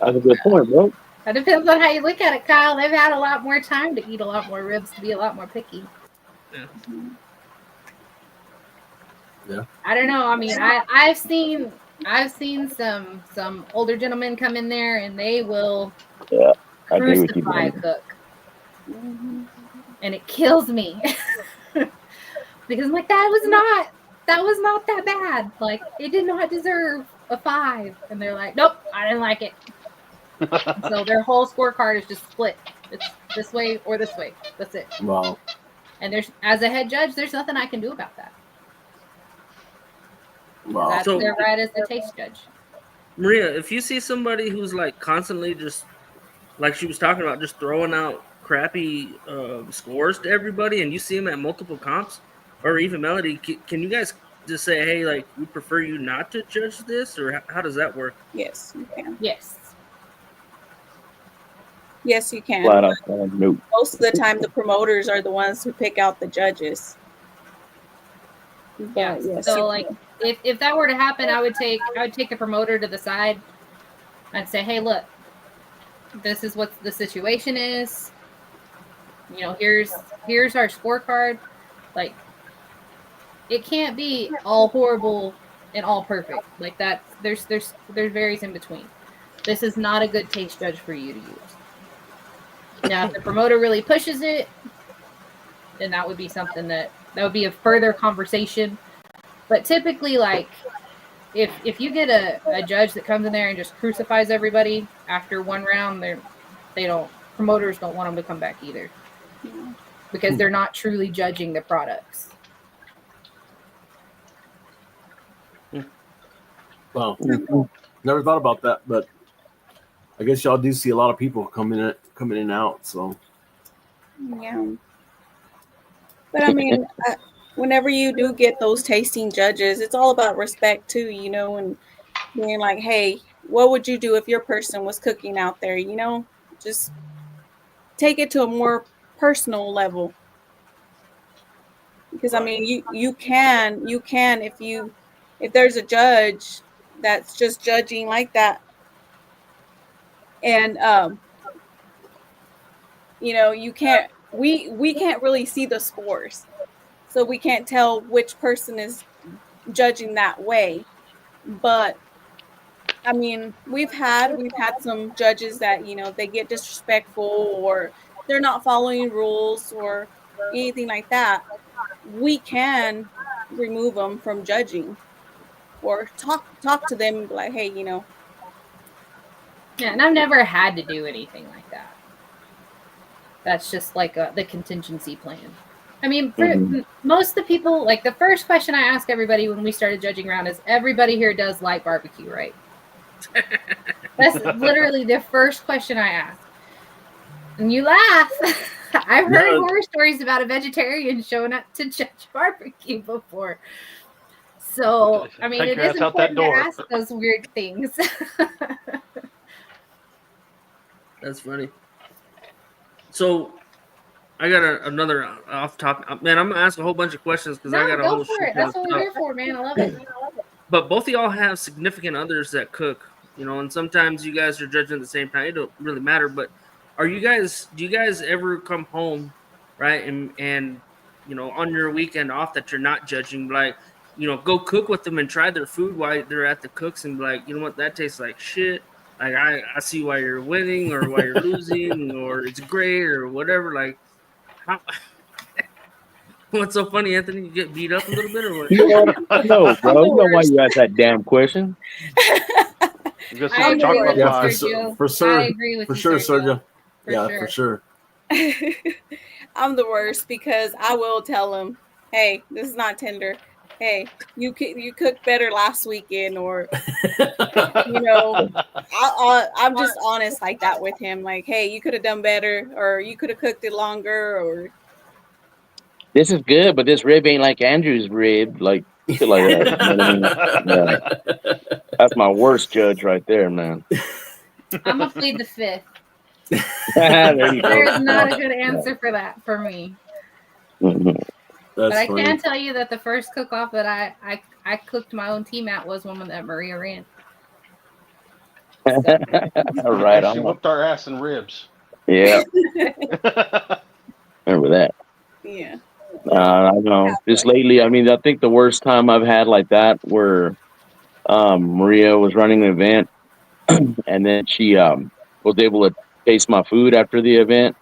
That's a good point, bro. That depends on how you look at it, Kyle. They've had a lot more time to eat a lot more ribs, to be a lot more picky. Yeah. I don't know. I mean, I've seen some older gentlemen come in there, and they will I agree with you, crucify a man. cook, and it kills me because I'm like, that was not that bad. Like, it did not deserve a 5, and they're like, nope, I didn't like it. So their whole scorecard is just split. It's this way or this way. That's it. Wow. And as a head judge, there's nothing I can do about that. Wow. That's So- their right as the taste judge. Maria, if you see somebody who's like constantly just, like she was talking about, just throwing out crappy scores to everybody, and you see them at multiple comps, or even Melody, can you guys just say, hey, like, we prefer you not to judge this, or how does that work? Yes, you can. Yes. Yes, you can. Flat out, no. Most of the time, the promoters are the ones who pick out the judges. But Yeah. yes, So you like, can. if that were to happen, I would take the promoter to the side. I'd say, hey, look, this is what the situation is. You know, here's our scorecard. Like, it can't be all horrible and all perfect. Like that. There's varies in between. This is not a good taste judge for you to use. Now, if the promoter really pushes it, then that would be something that would be a further conversation. But typically, like, if you get a judge that comes in there and just crucifies everybody after one round, promoters don't want them to come back either, because they're not truly judging the products. Wow. Never thought about that, but I guess y'all do see a lot of people coming in and out. So Yeah. But I mean, whenever you do get those tasting judges, it's all about respect too, you know, and being like, hey, what would you do if your person was cooking out there? You know, just take it to a more personal level. Because I mean, you can if there's a judge that's just judging like that, and you know, you can't we can't really see the scores, so we can't tell which person is judging that way. But I mean, we've had some judges that, you know, they get disrespectful or they're not following rules or anything like that. We can remove them from judging or talk to them and be like, hey, you know. Yeah, and I've never had to do anything like that. That's just like the contingency plan. I mean, for most of the people, like, the first question I ask everybody when we started judging around is, everybody here does light barbecue, right? That's literally the first question I ask. And you laugh. I've heard horror stories about a vegetarian showing up to judge barbecue before. So, I mean, it is important to ask those weird things. That's funny. So, I got another off topic. Man, I'm gonna ask a whole bunch of questions because I got a whole shit. That's what we're here for, man. I love it. But both of y'all have significant others that cook, you know, and sometimes you guys are judging at the same time. It don't really matter. But do you guys ever come home, right, and you know, on your weekend off that you're not judging, like, you know, go cook with them and try their food while they're at the cooks and be like, you know what, that tastes like shit. Like, I see why you're winning or why you're losing or it's great or whatever. Like, how? What's so funny, Anthony? You get beat up a little bit or what? No, bro. You know why you asked that damn question? I agree with Sergio. For sure. I agree with for sure, Sergio. For sure. I'm the worst because I will tell them, hey, this is not tender. Hey, you cooked better last weekend, or you know, I'm just honest like that with him. Like, hey, you could have done better, or you could have cooked it longer, or this is good, but this rib ain't like Andrew's rib. Like, shit like that. You know what I mean? Yeah. That's my worst judge right there, man. I'm gonna plead the fifth. There you go. There's not a good answer for that for me. But I can tell you that the first cook-off that I cooked my own team at was one that Maria ran. So. Right on. She whooped our ass in ribs. Yeah. Remember that. Yeah. I don't know. Just lately, I mean, I think the worst time I've had like that where Maria was running an event and then she was able to taste my food after the event.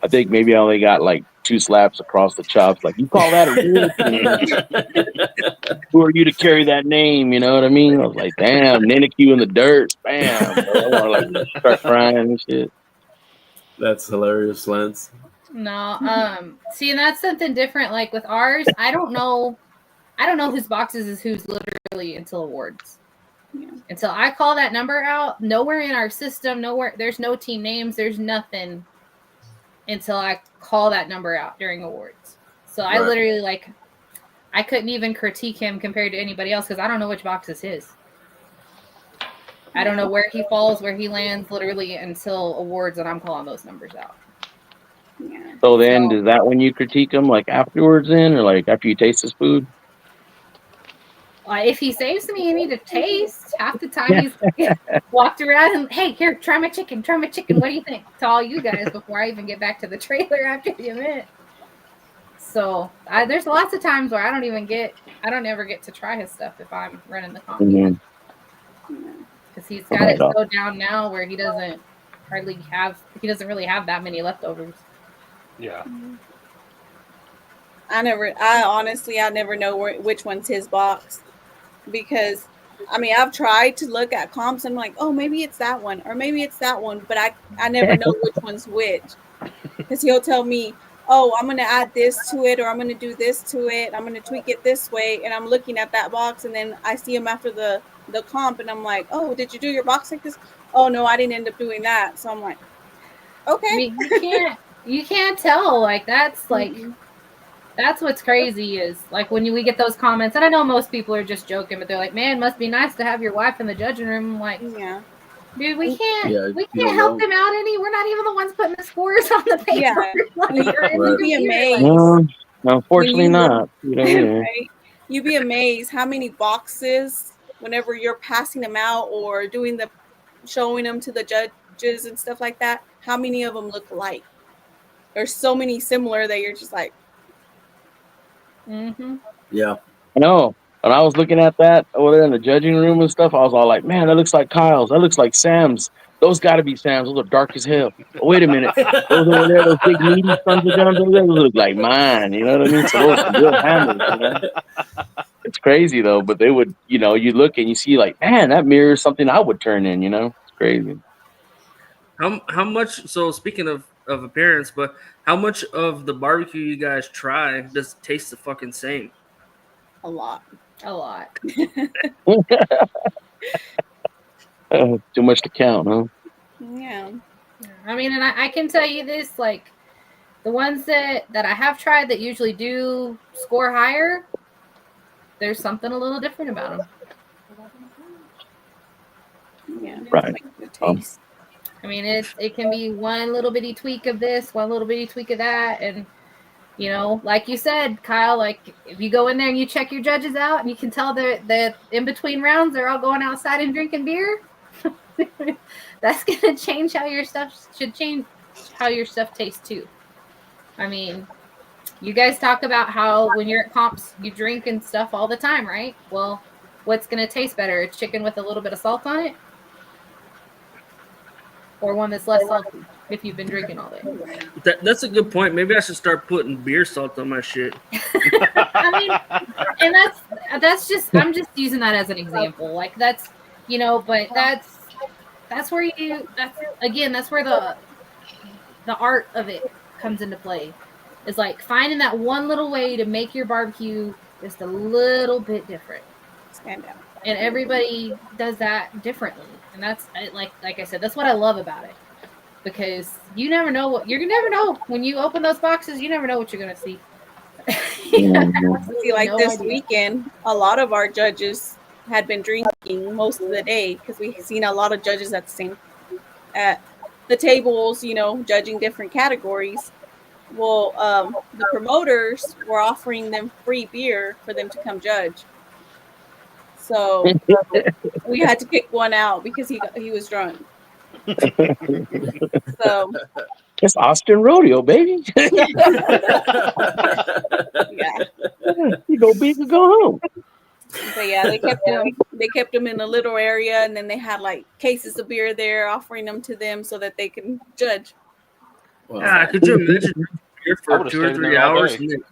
I think maybe I only got like 2 slaps across the chops. Like, you call that a rib? Who are you to carry that name? You know what I mean? I was like, damn, Ninique in the dirt. Bam. Bro. I want to like start crying and shit. That's hilarious, Lance. No, see, and that's something different. Like with ours, I don't know whose boxes is who's literally until awards. Yeah. Until I call that number out, nowhere in our system, there's no team names, there's nothing until I call that number out during awards. So I Right. literally like, I couldn't even critique him compared to anybody else because I don't know which box is his. I don't know where he falls, where he lands, literally until awards, and I'm calling those numbers out. Yeah. So then, is that when you critique him, like afterwards, then, or like after you taste his food? If he saves me any to taste, half the time he's walked around and, hey, here, try my chicken. What do you think? To all you guys before I even get back to the trailer after the event. So there's lots of times where I don't ever get to try his stuff if I'm running the comp. Because he's got it so down now where he doesn't really have that many leftovers. Yeah. I never know which one's his box, because I mean, I've tried to look at comps and I'm like, oh, maybe it's that one or maybe it's that one, but I never know which one's which, because he'll tell me, oh, I'm going to add this to it, or I'm going to do this to it, I'm going to tweak it this way, and I'm looking at that box, and then I see him after the comp, and I'm like, oh, did you do your box like this? Oh, no, I didn't end up doing that. So I'm like, okay. I mean, you can't tell. Like, that's like, that's what's crazy is like when we get those comments, and I know most people are just joking, but they're like, man, must be nice to have your wife in the judging room. I'm like, yeah, dude, we can't know. help them out any. We're not even the ones putting the scores on the paper. Yeah. You'd be amazed. Unfortunately not. Right? You'd be amazed how many boxes, whenever you're passing them out or showing them to the judges and stuff like that, how many of them look alike? There's so many similar that you're just like, Yeah. I know. When I was looking at that over there in the judging room and stuff, I was all like, man, that looks like Kyle's. That looks like Sam's. Those got to be Sam's. Those are dark as hell. Oh, wait a minute. Those over there, those big meaty sons of guns over there, those look like mine. You know what I mean? So those are real hammers, you know? It's crazy, though. But they would, you look and you see like, man, that mirrors something I would turn in, It's crazy. How much, so speaking of appearance, but how much of the barbecue you guys try does it taste the fucking same? a lot. Too much to count, huh? Yeah. I mean, and I can tell you this, like, the ones that I have tried that usually do score higher, there's something a little different about them. Yeah. Right. Like the taste. I mean, it can be one little bitty tweak of this, one little bitty tweak of that, and like you said, Kyle, like if you go in there and you check your judges out, and you can tell that in between rounds they're all going outside and drinking beer. That's gonna change how your stuff tastes too. I mean, you guys talk about how when you're at comps you drink and stuff all the time, right? Well, what's gonna taste better? A chicken with a little bit of salt on it, or one that's less salty if you've been drinking all day? That's a good point. Maybe I should start putting beer salt on my shit. I mean, and that's just, I'm just using that as an example. Like that's, but that's where that's where the art of it comes into play. Is like finding that one little way to make your barbecue just a little bit different. Stand out. And everybody does that differently. And that's like I said, that's what I love about it, because you never know when you open those boxes. You never know what you're gonna see. See, like this weekend, a lot of our judges had been drinking most of the day because we've seen a lot of judges at the tables, judging different categories. Well, the promoters were offering them free beer for them to come judge. So we had to pick one out because he was drunk. So it's Austin Rodeo, baby. Yeah. You go big or go home. But yeah, they kept them in a little area, and then they had like cases of beer there, offering them to them so that they can judge. Wow. Could you imagine beer for 2 or 3 hours and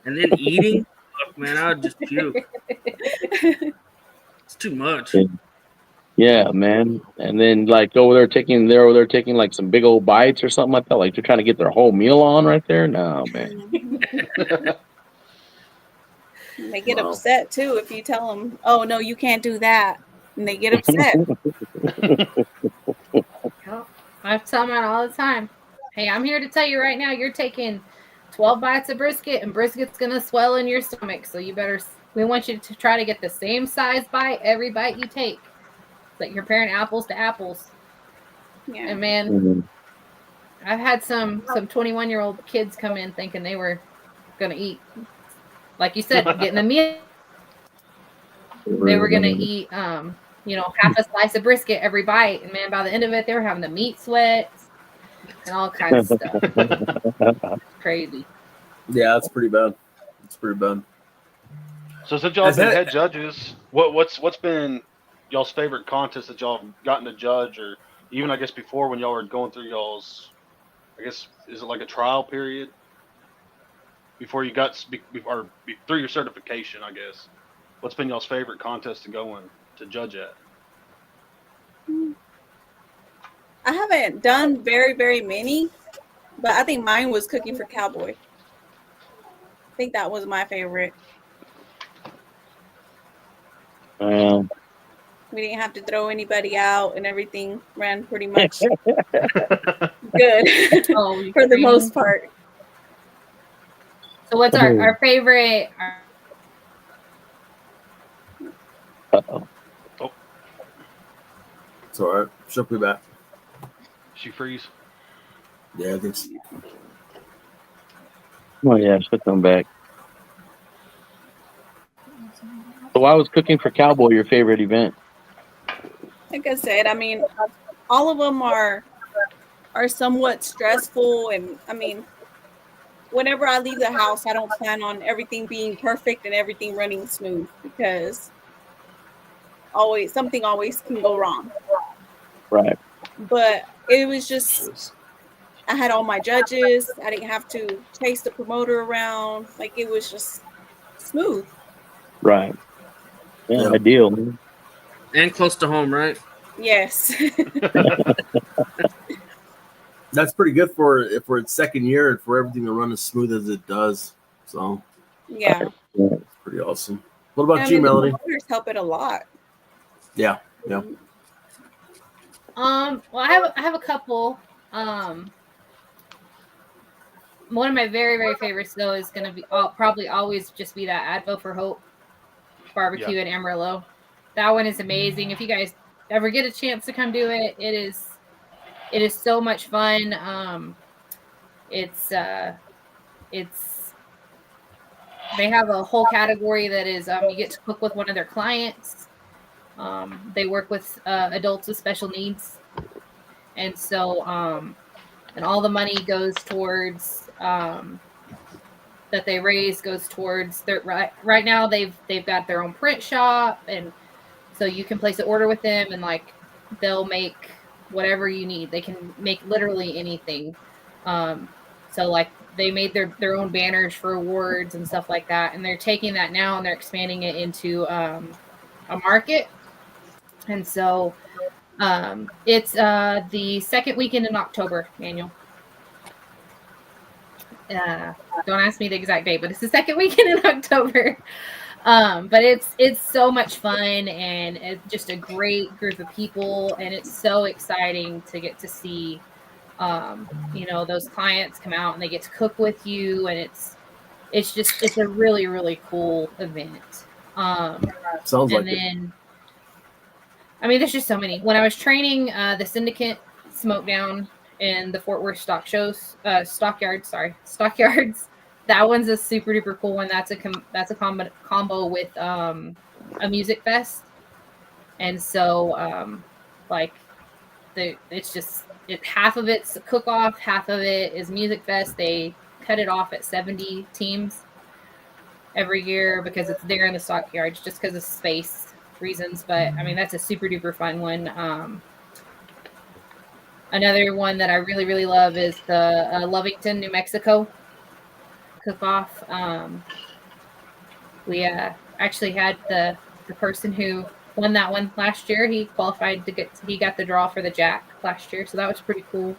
then eating? Fuck, man, I would just puke. It's too much. Yeah, man. And then like they're over there taking like some big old bites or something like that. Like they're trying to get their whole meal on right there. No, man. They get upset too if you tell them, "Oh no, you can't do that," and they get upset. I tell them that all the time. hey, I'm here to tell you right now, you're taking 12 bites of brisket, and brisket's gonna swell in your stomach. So we want you to try to get the same size bite every bite you take. It's like you're comparing apples to apples. Yeah. And man, Mhm. I've had some 21-year-old kids come in thinking they were gonna eat, like you said, getting the meal. They were gonna eat, half a slice of brisket every bite, and man, by the end of it, they were having the meat sweats and all kinds of stuff. It's crazy. Yeah, that's pretty bad. It's pretty bad. So since y'all have been head judges, what's been y'all's favorite contest that y'all have gotten to judge, or even I guess before when y'all were going through y'all's, I guess is it like a trial period before you got through your certification? I guess what's been y'all's favorite contest to go in to judge at? I haven't done very, very many, but I think mine was cooking for Cowboy. I think that was my favorite. We didn't have to throw anybody out, and everything ran pretty much good for the most part. So what's our favorite? Uh-oh. Oh, it's all right. She'll be back. She freeze. Yeah, I think so. Oh yeah, she'll come back. So why was cooking for Cowboy your favorite event? Like I said, I mean, all of them are somewhat stressful, and I mean, whenever I leave the house, I don't plan on everything being perfect and everything running smooth, because something always can go wrong. Right. But it was just, I had all my judges. I didn't have to chase the promoter around. Like, it was just smooth. Right. Yeah, ideal. Man. And close to home, right? Yes. That's pretty good for its second year and for everything to run as smooth as it does. So yeah. It's pretty awesome. What about you, the Melody? promoters help it a lot. Yeah. Well, I have a couple. One of my very, very favorites though is going to be probably always just be that Advo for Hope barbecue in Amarillo. That one is amazing. If you guys ever get a chance to come do it, it is so much fun. It's they have a whole category that is you get to cook with one of their clients. They work with adults with special needs, and so and all the money goes towards that they raise goes towards their right now they've got their own print shop, and so you can place an order with them, and like they'll make whatever you need. They can make literally anything. So like they made their own banners for awards and stuff like that, and they're taking that now and they're expanding it into a market. And so it's the second weekend in October, Manuel. Don't ask me the exact date, but it's the second weekend in October. But it's so much fun, and it's just a great group of people, and it's so exciting to get to see those clients come out and they get to cook with you, and it's a really, really cool event. Sounds like it. I mean, there's just so many. When I was training the Syndicate Smoke Down in the Fort Worth stockyards, that one's a super duper cool one. That's a combo with a music fest, and so half of it's cook off, half of it is music fest. They cut it off at 70 teams every year because it's there in the stockyards, just because of space reasons. But I mean, that's a super duper fun one. Another one that I really, really love is the Lovington, New Mexico cook-off. We actually had the person who won that one last year. He qualified he got the draw for the Jack last year. So that was pretty cool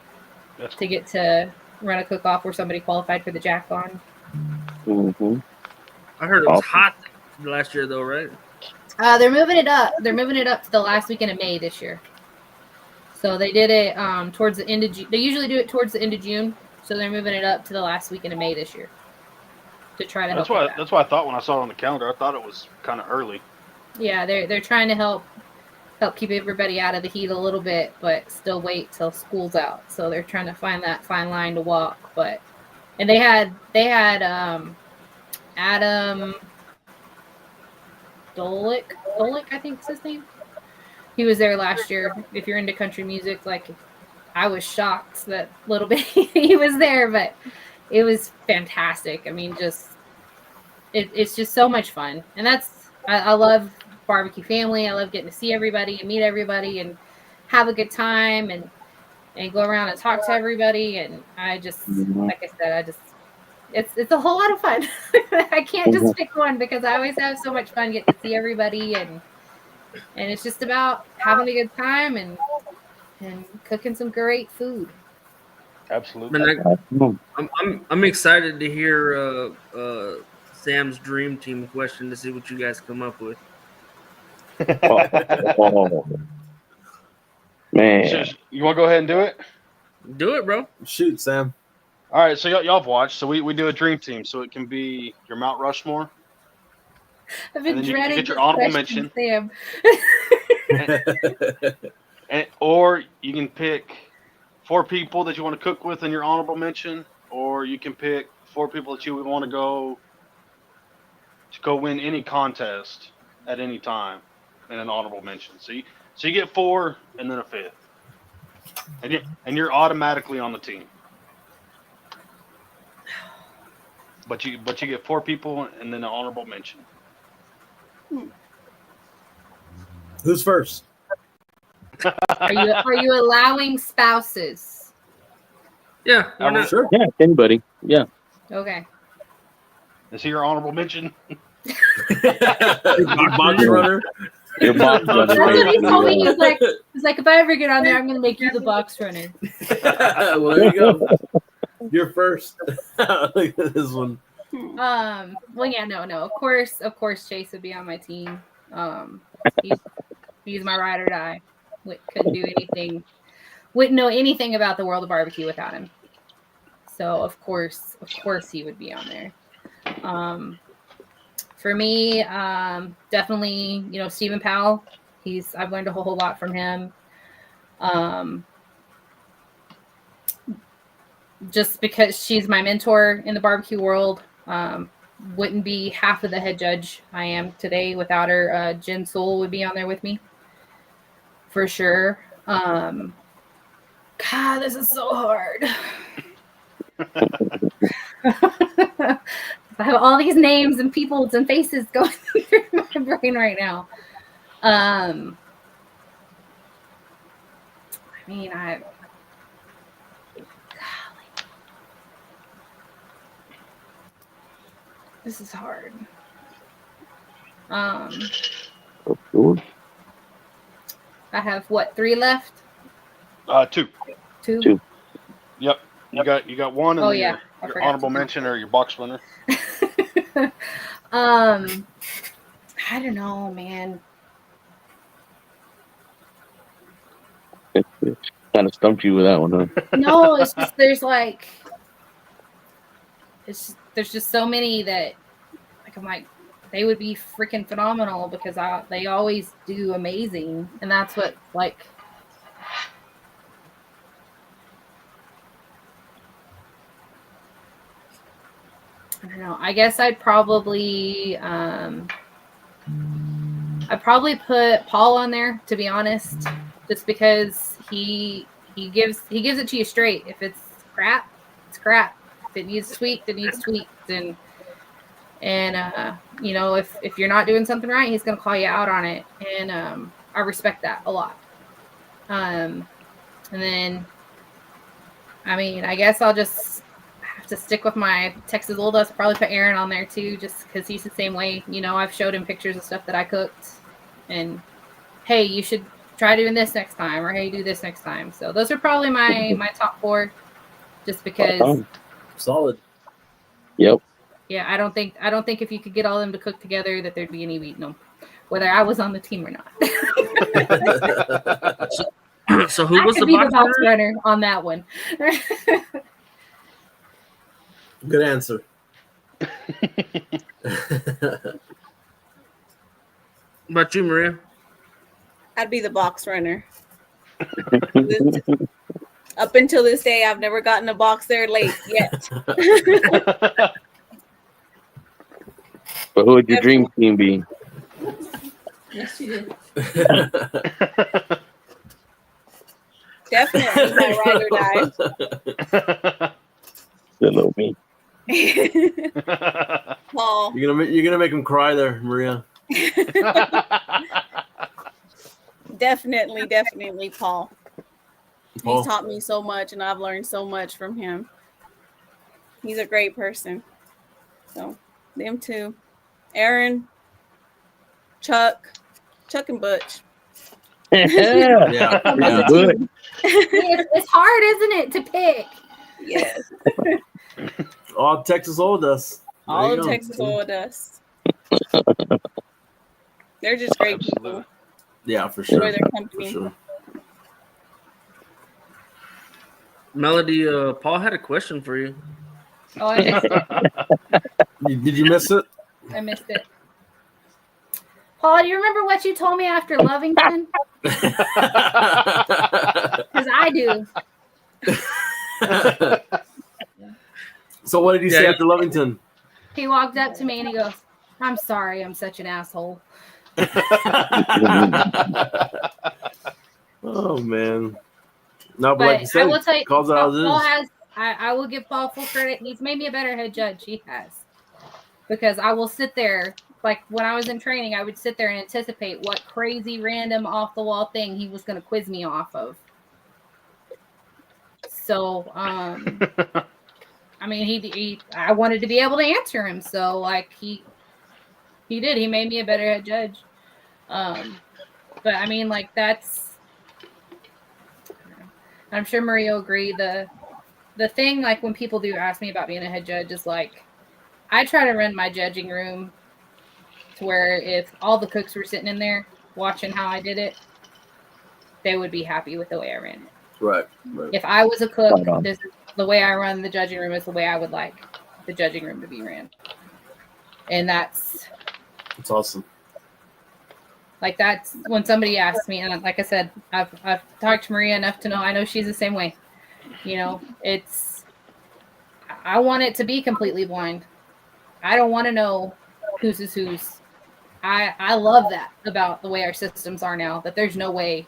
to get to run a cook-off where somebody qualified for the Jack on. Mm-hmm. I heard it was hot last year though, right? They're moving it up. They're moving it up to the last weekend of May this year. So they did it towards the end of June. They usually do it towards the end of June, so they're moving it up to the last weekend of May this year to try to help. That's why I thought when I saw it on the calendar, I thought it was kind of early. Yeah, they're trying to help keep everybody out of the heat a little bit, but still wait till school's out. So they're trying to find that fine line to walk. And they had Adam Dolik, I think is his name. He was there last year. If you're into country music, like I was shocked that little bit he was there, but it was fantastic. I mean, it's just so much fun, and I love barbecue family. I love getting to see everybody and meet everybody and have a good time and go around and talk to everybody. And I just, like I said, it's a whole lot of fun. I can't just pick one because I always have so much fun getting to see everybody and it's just about having a good time and cooking some great food. Absolutely. I'm excited to hear Sam's dream team question to see what you guys come up with. Man, So, you want to go ahead and do it? Do it, bro. Shoot, Sam. All right, so y'all have watched. So we do a dream team. So it can be your Mount Rushmore. I've been And then you dreading get your this honorable question, Sam. Or you can pick 4 people that you want to cook with in your honorable mention, or you can pick 4 people that you would want to go win any contest at any time in an honorable mention. So you get 4 and then a 5th, and you're automatically on the team. But you get 4 people and then an honorable mention. Who's first? Are you allowing spouses? Yeah, why not? Sure. yeah, anybody. Yeah. Okay. Is he your honorable mention? Box runner. Your box runner. That's what he told me. He was Yeah. like, if I ever get on there, I'm gonna make you the box runner. Well, there you go. You're first. Look at this one. Well, yeah, no. Of course, Chase would be on my team. He's my ride or die. Couldn't do anything. Wouldn't know anything about the world of barbecue without him. So of course he would be on there. For me, definitely, Stephen Powell. I've learned a whole lot from him. Just because she's my mentor in the barbecue world. Wouldn't be half of the head judge I am today without her. Jen Soul would be on there with me for sure. God, this is so hard. I have all these names and peoples and faces going through my brain right now. Golly. This is hard. I have 3 left? 2. 2? Yep. You got 1 and yeah. your honorable mention or your box runner. I don't know, man. Kind of stumped you with that one, huh? No, it's just there's just so many that I'm like they would be freaking phenomenal because they always do amazing, and that's what I don't know. I guess I'd probably put Paul on there, to be honest, just because he gives it to you straight. If it's crap, it's crap. If it needs tweaked, it needs tweaked. And if you're not doing something right, he's gonna call you out on it. And I respect that a lot. And then I guess I'll just have to stick with my Texas Oldest. Probably put Aaron on there too, just because he's the same way. I've showed him pictures of stuff that I cooked, and hey, you should try doing this next time, or hey, do this next time. So those are probably my top 4, just because. Solid. Yep. Yeah, I don't think if you could get all of them to cook together that there'd be any beating them, whether I was on the team or not. So who I was could the be the box box runner? runner on that one. Good answer. About you, Maria? I'd be the box runner. Up until this day, I've never gotten a box there late yet. But who would your dream team be? Yes, you did. Definitely my ride or die. Little me. Paul. You're gonna make him cry there, Maria. Definitely Paul. Paul. He's taught me so much, and I've learned so much from him. He's a great person. So, them two. Aaron, Chuck and Butch. Yeah. Pretty good. It's hard, isn't it, to pick? Yes. All Texas old us. There All you of go. Texas oil dust. They're just great people. Yeah, for sure. Enjoy their For company. sure. Melody, Paul had a question for you. Oh, I missed it. Did you miss it? I missed it. Paul, do you remember what you told me after Lovington? Because I do. So what did he say after Lovington? He walked up to me and he goes, "I'm sorry, I'm such an asshole." Oh man. No, but But like you said, I will tell you, calls it out as it Paul is. has. I will give Paul full credit. He's made me a better head judge. He has, because I will sit there. Like when I was in training, I would sit there and anticipate what crazy, random, off the wall thing he was going to quiz me off of. So, I mean, I wanted to be able to answer him. So, like he did. He made me a better head judge. But I mean, like that's. I'm sure Maria will agree. The thing, like when people do ask me about being a head judge, is like I try to run my judging room to where if all the cooks were sitting in there watching how I did it, they would be happy with the way I ran it. Right. If I was a cook, Right on. this is the way I run the judging room is the way I would like the judging room to be ran. And that's awesome. like that's when somebody asks me, and like I said, I've talked to Maria enough to know I know she's the same way. You know, I want it to be completely blind. I don't want to know whose is whose. I love that about the way our systems are now, that there's no way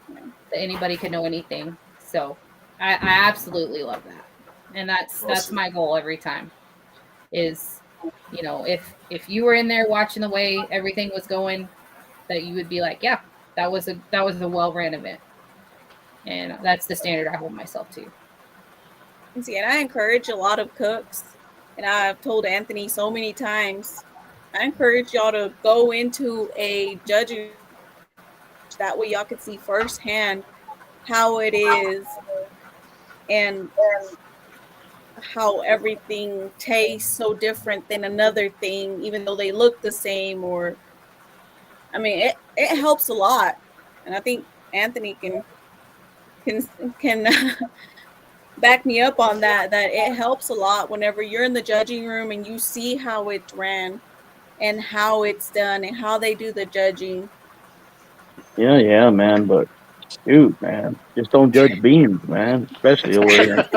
that anybody could know anything. So I absolutely love that. And that's my goal every time is, you know, if you were in there watching the way everything was going, that you would be like, yeah, that was a well-ran event. And that's the standard I hold myself to. And see, and I encourage a lot of cooks, and I've told Anthony so many times, I encourage y'all to go into a judging. That way y'all can see firsthand how it is and how everything tastes so different than another thing, even though they look the same. Or, I mean, it helps a lot. And I think Anthony can back me up on that it helps a lot whenever you're in the judging room and you see how it's ran and how it's done and how they do the judging. Yeah, man. But shoot, man, just don't judge beans, man. Especially over here.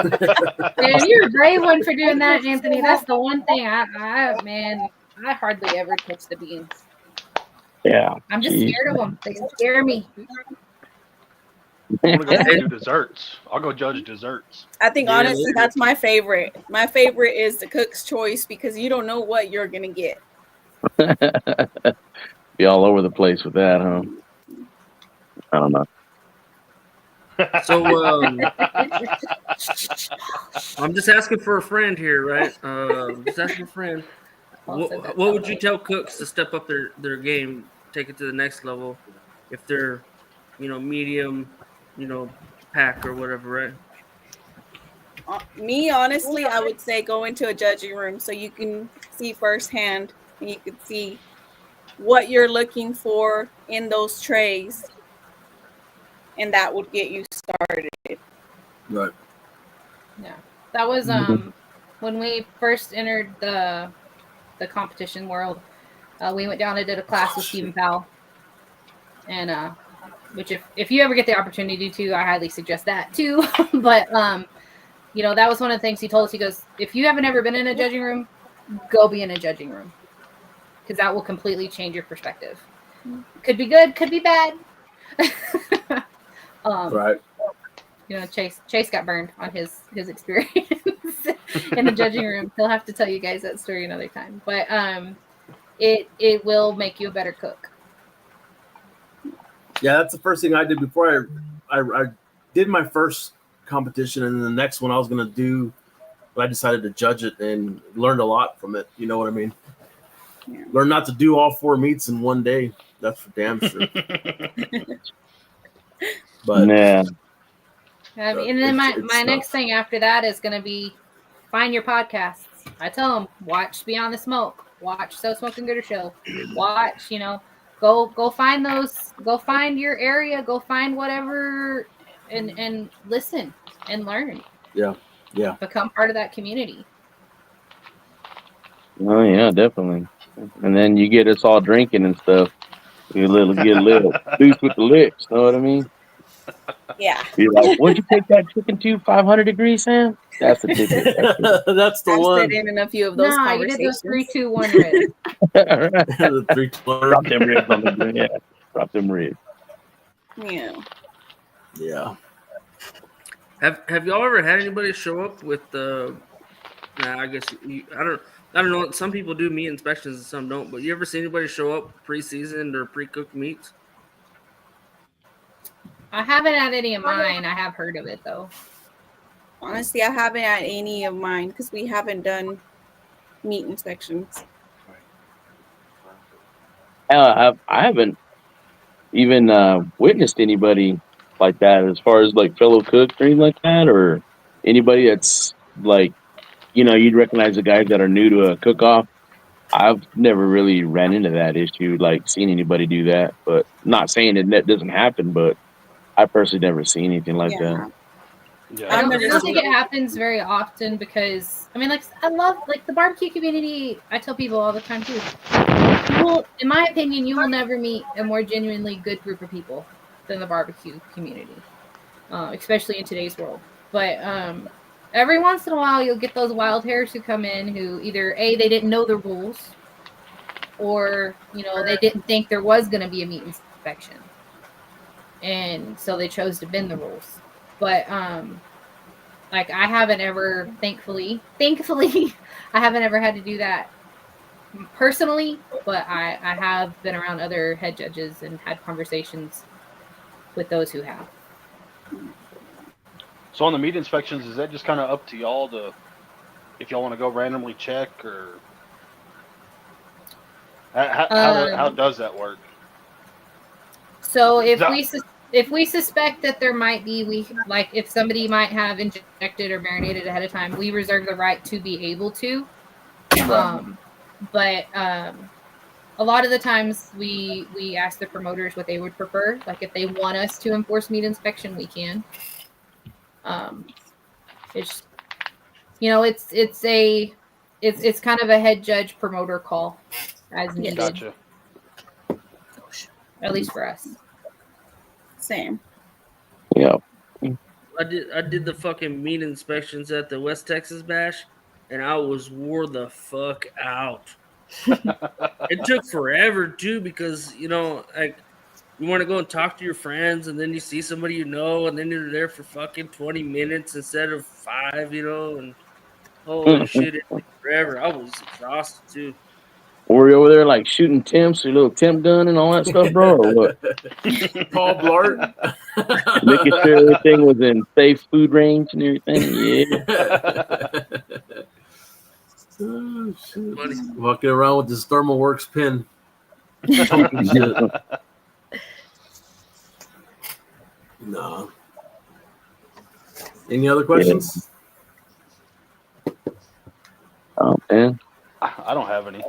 Man, you're a brave one for doing that, Anthony. That's the one thing I hardly ever touch the beans. Yeah. I'm just scared of them. They scare me. I'm gonna go do desserts. I'll go judge desserts. I think honestly that's my favorite. My favorite is the cook's choice because you don't know what you're gonna get. Be all over the place with that, huh? I don't know. So I'm just asking for a friend here, right? Just asking a friend. What would you tell cooks to step up their game, take it to the next level, if they're, medium, pack or whatever, right? Me, honestly, I would say go into a judging room so you can see firsthand and you can see what you're looking for in those trays. and that would get you started. Right. Yeah, that was when we first entered the competition world. We went down and did a class with Stephen Powell, and which if you ever get the opportunity to, I highly suggest that too. But you know, that was one of the things he told us. He goes, if you haven't ever been in a judging room, go be in a judging room, because that will completely change your perspective. Could be good, could be bad. Right. You know, Chase got burned on his experience in the judging room. He'll have to tell you guys that story another time. But it will make you a better cook. Yeah, that's the first thing I did before I did my first competition, and then the next one I was gonna do. I decided to judge it and learned a lot from it. You know what I mean? Yeah. Learn not to do all 4 meats in one day. That's for damn sure. But Yeah. I mean, and then my next thing after that is going to be find your podcasts. I tell them, watch Beyond the Smoke, watch So Smoking Gooder Show, watch, you know, go find those, go find your area, go find whatever, and listen and learn. Yeah. Become part of that community. Oh yeah, definitely. And then you get us all drinking and stuff. You get a little loose with the lips. Know what I mean? Yeah. You're like, what'd you take that chicken to? 500 degrees, Sam? That's the ticket. That's the I've one. sit in a few of those No, you did conversations. those 3, 2, 1 ribs. The 3 Drop them ribs on the yeah. Drop them ribs. Yeah. Yeah. Have y'all ever had anybody show up with I guess I don't know. Some people do meat inspections and some don't. But you ever see anybody show up pre-seasoned or pre-cooked meats? I haven't had any of mine. I have heard of it though. Honestly, I haven't had any of mine because we haven't done meat inspections. I haven't even witnessed anybody like that as far as like fellow cooks or anything like that, or anybody that's like, you know, you'd recognize the guys that are new to a cook-off. I've never really ran into that issue, like seen anybody do that. But not saying that doesn't happen, but I personally never seen anything like that. Yeah. I don't never think it happens very often because I mean, like, I love like the barbecue community. I tell people all the time too. In my opinion, you will never meet a more genuinely good group of people than the barbecue community, especially in today's world. But every once in a while, you'll get those wild hairs who come in who either they didn't know the rules, or you know they didn't think there was going to be a meat inspection, and so they chose to bend the rules. But like I haven't ever, thankfully, I haven't ever had to do that personally, but I have been around other head judges and had conversations with those who have. So on the meat inspections, is that just kind of up to y'all to, if y'all want to go randomly check, or how does that work? So if we suspect that there might be, like if somebody might have injected or marinated ahead of time, we reserve the right to be able to. But a lot of the times we ask the promoters what they would prefer. Like if they want us to enforce meat inspection, we can. It's, you know, it's kind of a head judge promoter call as needed. Gotcha. At least for us. Same. Yeah. I did the fucking meat inspections at the West Texas Bash, and I was wore the fuck out. It took forever too, because you know, like you want to go and talk to your friends, and then you see somebody you know, and then you're there for fucking 20 minutes instead of 5, you know, and holy shit, it took forever. I was exhausted too. Were you over there like shooting temps, your little temp gun and all that stuff, bro, or what? Paul Blart. Making sure everything was in safe food range and everything. Yeah. Oh, shit. Funny. Walking around with this ThermalWorks pin. No. Any other questions? Oh man, I don't have any.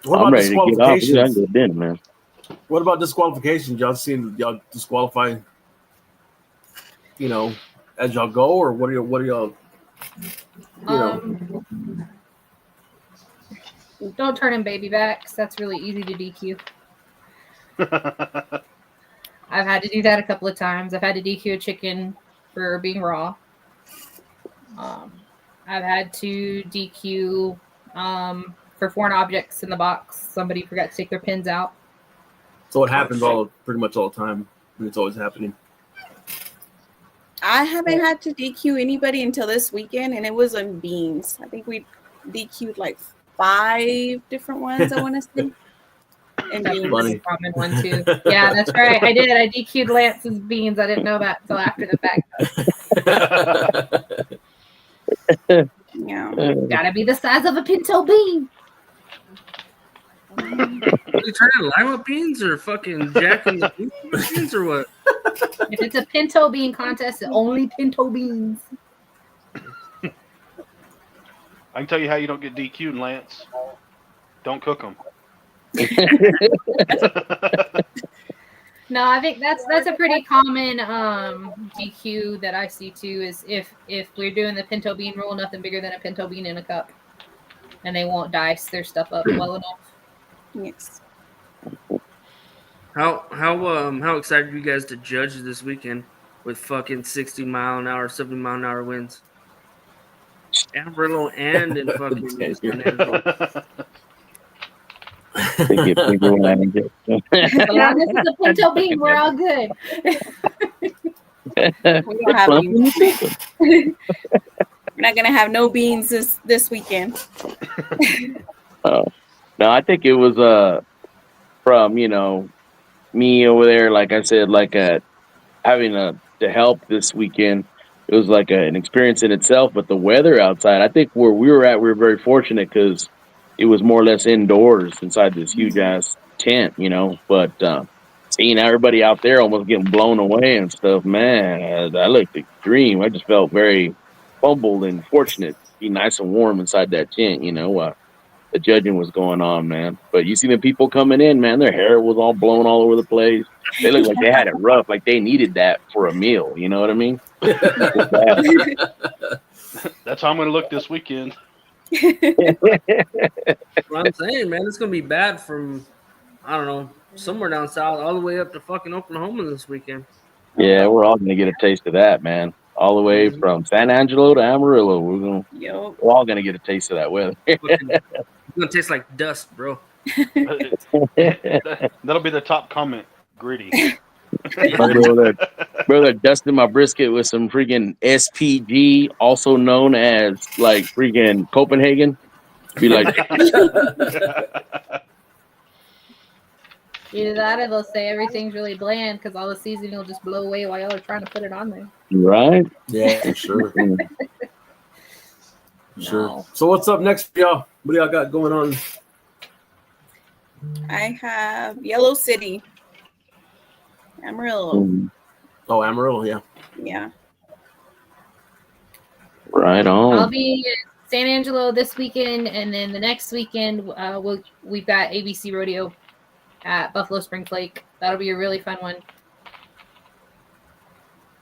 What I'm about ready to get off. disqualifications? I can go to dinner, man. What about disqualifications? Y'all seen y'all disqualify as y'all go, or what are y'all? Don't turn in baby backs. That's really easy to DQ. I've had to do that a couple of times. I've had to DQ a chicken for being raw. I've had to DQ for foreign objects in the box. Somebody forgot to take their pins out. So it happens pretty much all the time. It's always happening. I haven't had to DQ anybody until this weekend, and it was on beans. I think we DQ'd like 5 different ones, I want to say. And That's beans. a common one too. Yeah, that's right. I did. I DQ'd Lance's beans. I didn't know that until after the fact. Yeah. Gotta be the size of a pinto bean. You turning lima beans or fucking jacking the beans or what? If it's a pinto bean contest, it's only pinto beans. I can tell you how you don't get DQ'd, Lance. Don't cook them. No, I think that's a pretty common DQ that I see too. Is if we're doing the pinto bean rule, nothing bigger than a pinto bean in a cup, and they won't dice their stuff up well enough. Yes. How excited are you guys to judge this weekend with fucking 60-mile-an-hour, 70-mile-an-hour winds? Amarillo and in fucking San Angelo. As long as it's a pinto bean, we're all good. We don't have beans. We're not gonna have no beans this weekend. No, I think it was from me over there. Like I said, like having to help this weekend. It was like an experience in itself. But the weather outside, I think where we were at, we were very fortunate because it was more or less indoors inside this huge ass tent, But seeing everybody out there almost getting blown away and stuff, man, that looked extreme. I just felt very humbled and fortunate to be nice and warm inside that tent, the judging was going on, man. But you see the people coming in, man, their hair was all blown all over the place. They looked like they had it rough, like they needed that for a meal. You know what I mean? That's how I'm going to look this weekend. What I'm saying, man, it's going to be bad from, I don't know, somewhere down south all the way up to fucking Oklahoma this weekend. Yeah, we're all going to get a taste of that, man. All the way from San Angelo to Amarillo. We're all going to get a taste of that weather. It's going to taste like dust, bro. That'll be the top comment. Gritty. Brother, dusting my brisket with some freaking SPG, also known as like freaking Copenhagen. Be like, either that or they'll say everything's really bland because all the seasoning will just blow away while y'all are trying to put it on there. Right? Yeah, for sure. Sure. No. So what's up next for y'all? What do y'all got going on? I have Yellow City. Amarillo. Oh, Amarillo, yeah. Yeah. Right on. I'll be in San Angelo this weekend, and then the next weekend we've got ABC Rodeo at Buffalo Springs Lake. That'll be a really fun one.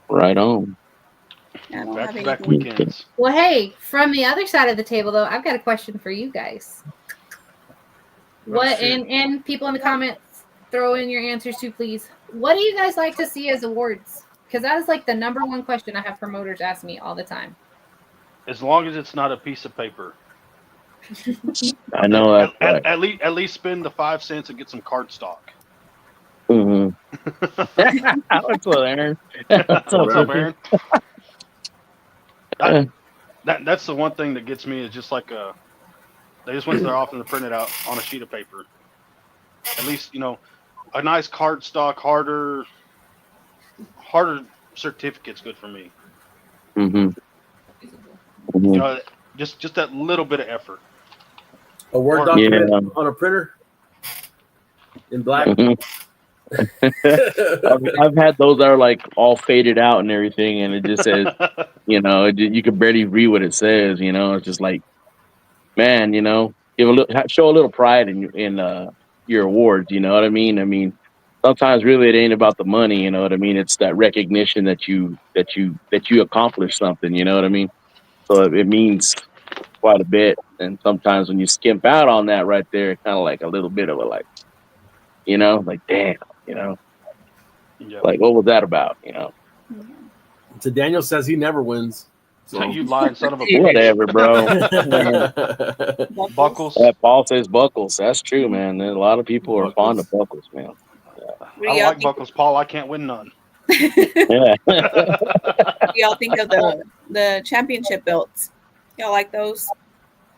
Right on. I don't have Back-to-back anything. weekends. Well, hey, from the other side of the table, though, I've got a question for you guys. What and people in the comments, throw in your answers too, please. What do you guys like to see as awards? Because that is like the number one question I have promoters ask me all the time. As long as it's not a piece of paper. I know that. At least spend the 5 cents and get some cardstock. Mm-hmm. What's up, Aaron? What's up, Aaron? That's the one thing that gets me is just like they just went to their office and printed out on a sheet of paper. At least, a nice cardstock, harder certificate's good for me. Mm-hmm. Mm-hmm. Just that little bit of effort. A Word document on a printer in black. Mm-hmm. I've had those that are like all faded out and everything, and it just says, you can barely read what it says. It's just like, man, show a little pride in your awards. You know what I mean? I mean, sometimes really it ain't about the money, you know what I mean? It's that recognition that you accomplished something, you know what I mean? So it means quite a bit. And sometimes when you skimp out on that right there, kind of like a little bit of a like, you know, like damn, you know, Yeah. like what was that about, you know? So Daniel says he never wins. So. You lying son of a bitch. Whatever, bro. Buckles. Paul says Buckles. That's true, man. A lot of people are fond of Buckles, man. I don't like Buckles, Paul. I can't win none. Yeah. What do y'all think of the championship belts? Y'all like those?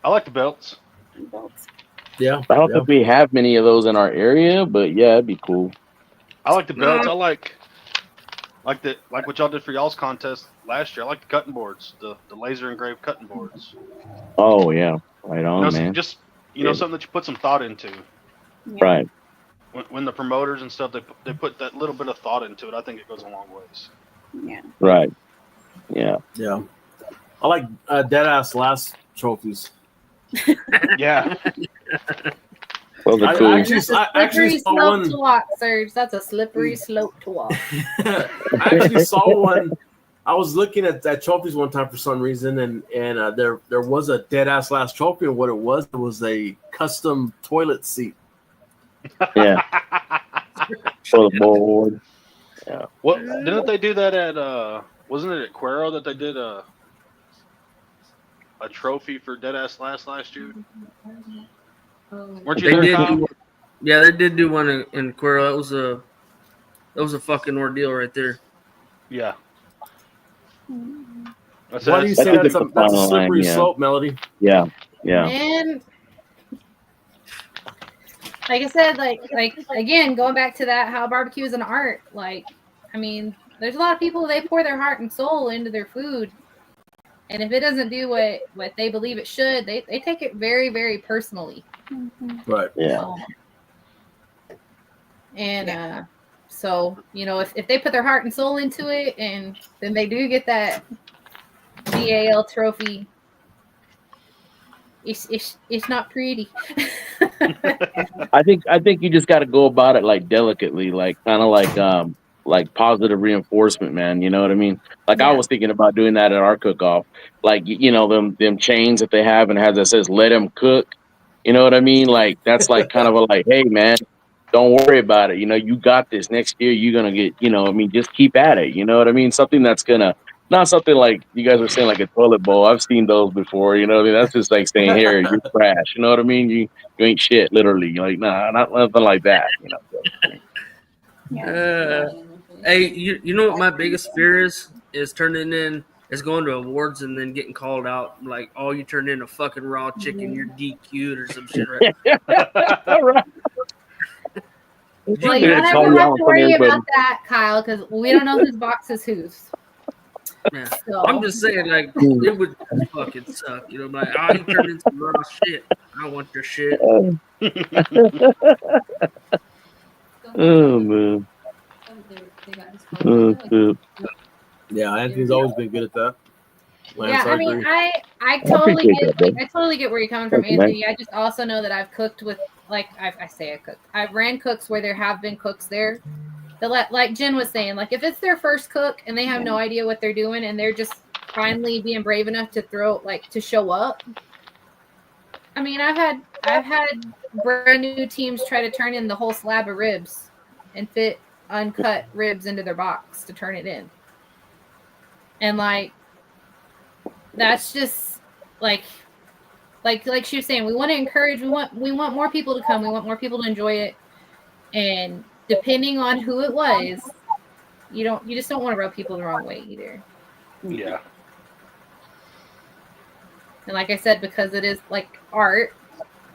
I like the belts. Yeah. I don't think we have many of those in our area, but yeah, it'd be cool. I like the belts. I like what y'all did for y'all's contest last year. I like the cutting boards, the laser engraved cutting boards. Oh yeah, right on, man. Just something that you put some thought into. Yeah. Right. When the promoters and stuff they put that little bit of thought into it, I think it goes a long ways. Yeah. Right. Yeah. Yeah. I like dead ass last trophies. Yeah. Those are cool. I actually saw one to walk, Serge. That's a slippery slope to walk. I actually saw one. I was looking at that trophies one time for some reason, and there was a dead ass last trophy, and what it was a custom toilet seat. Yeah. For the board. Yeah. What didn't they do that at? Wasn't it at Cuero that they did a trophy for dead ass last year? Weren't you there, Kyle? They did do one in Cuero. That was a fucking ordeal right there. Yeah. Why do you say that's a slippery slope, Melody? Yeah. Yeah. And like I said, like again, going back to that, how barbecue is an art. Like, I mean, there's a lot of people, they pour their heart and soul into their food, and if it doesn't do what they believe it should, they take it very, very personally. Right. Yeah. And so if they put their heart and soul into it, and then they do get that BAL trophy, it's not pretty. I think you just got to go about it like delicately, like kind of like positive reinforcement, man. You know what I mean? Like I was thinking about doing that at our cook-off, like them chains that they have and has that says "Let them cook." You know what I mean? Like that's like kind of a like, hey man, don't worry about it. You got this. Next year you're gonna get. Just keep at it. You know what I mean? Something that's gonna. Not something like you guys were saying, like a toilet bowl. I've seen those before. You know what I mean? That's just like saying, "Here, you're trash." You know what I mean? You ain't shit, literally. You're like, nah, not nothing like that. Hey, you know what my biggest fear is turning in is going to awards and then getting called out like, oh, you turned in a fucking raw chicken, you're DQ'd or some shit, right? All right. Well, you don't ever have to worry about that, Kyle, because we don't know whose box is whose. Yeah. So. I'm just saying, like, it would fucking suck. Like, oh, you turned into raw shit. I want your shit. Oh, man. Yeah, Anthony's always been good at that. Lance, I mean, I totally get where you're coming from, Anthony. I just also know that I've cooked with, like, I say I cooked. I've ran cooks where there have been cooks there. Like Jen was saying, like if it's their first cook and they have no idea what they're doing and they're just finally being brave enough to show up. I mean, I've had brand new teams try to turn in the whole slab of ribs and fit uncut ribs into their box to turn it in. And like that's just like she was saying, we want to encourage, we want more people to come, we want more people to enjoy it. And depending on who it was, you just don't want to rub people the wrong way either. Yeah. And like I said, because it is like art,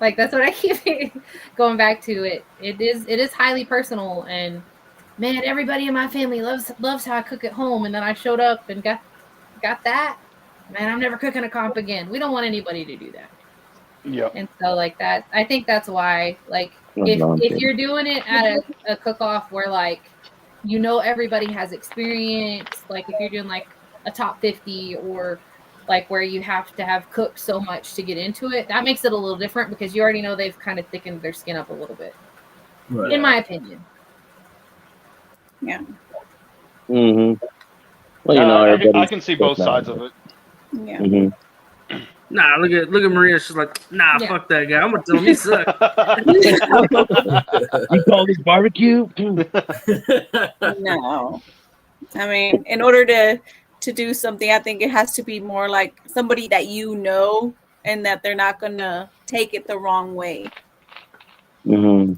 like that's what I keep going back to. It is highly personal, and man, everybody in my family loves how I cook at home. And then I showed up and got that. Man, I'm never cooking a comp again. We don't want anybody to do that. Yeah. And so like that, I think that's why, like, if you're doing it at a cook-off where like everybody has experience, like if you're doing like a top 50 or like where you have to have cooked so much to get into it, that makes it a little different because you already know they've kind of thickened their skin up a little bit, right. In my opinion. Yeah. Mm-hmm. Well, you know, I everybody's can see both sides of it. Yeah. Mm-hmm. Nah, look at Maria. She's like, nah, Yeah. fuck that guy. I'm gonna tell him he sucks. You call this barbecue? No. I mean, in order to do something, I think it has to be more like somebody that you know and that they're not gonna take it the wrong way. Mm-hmm.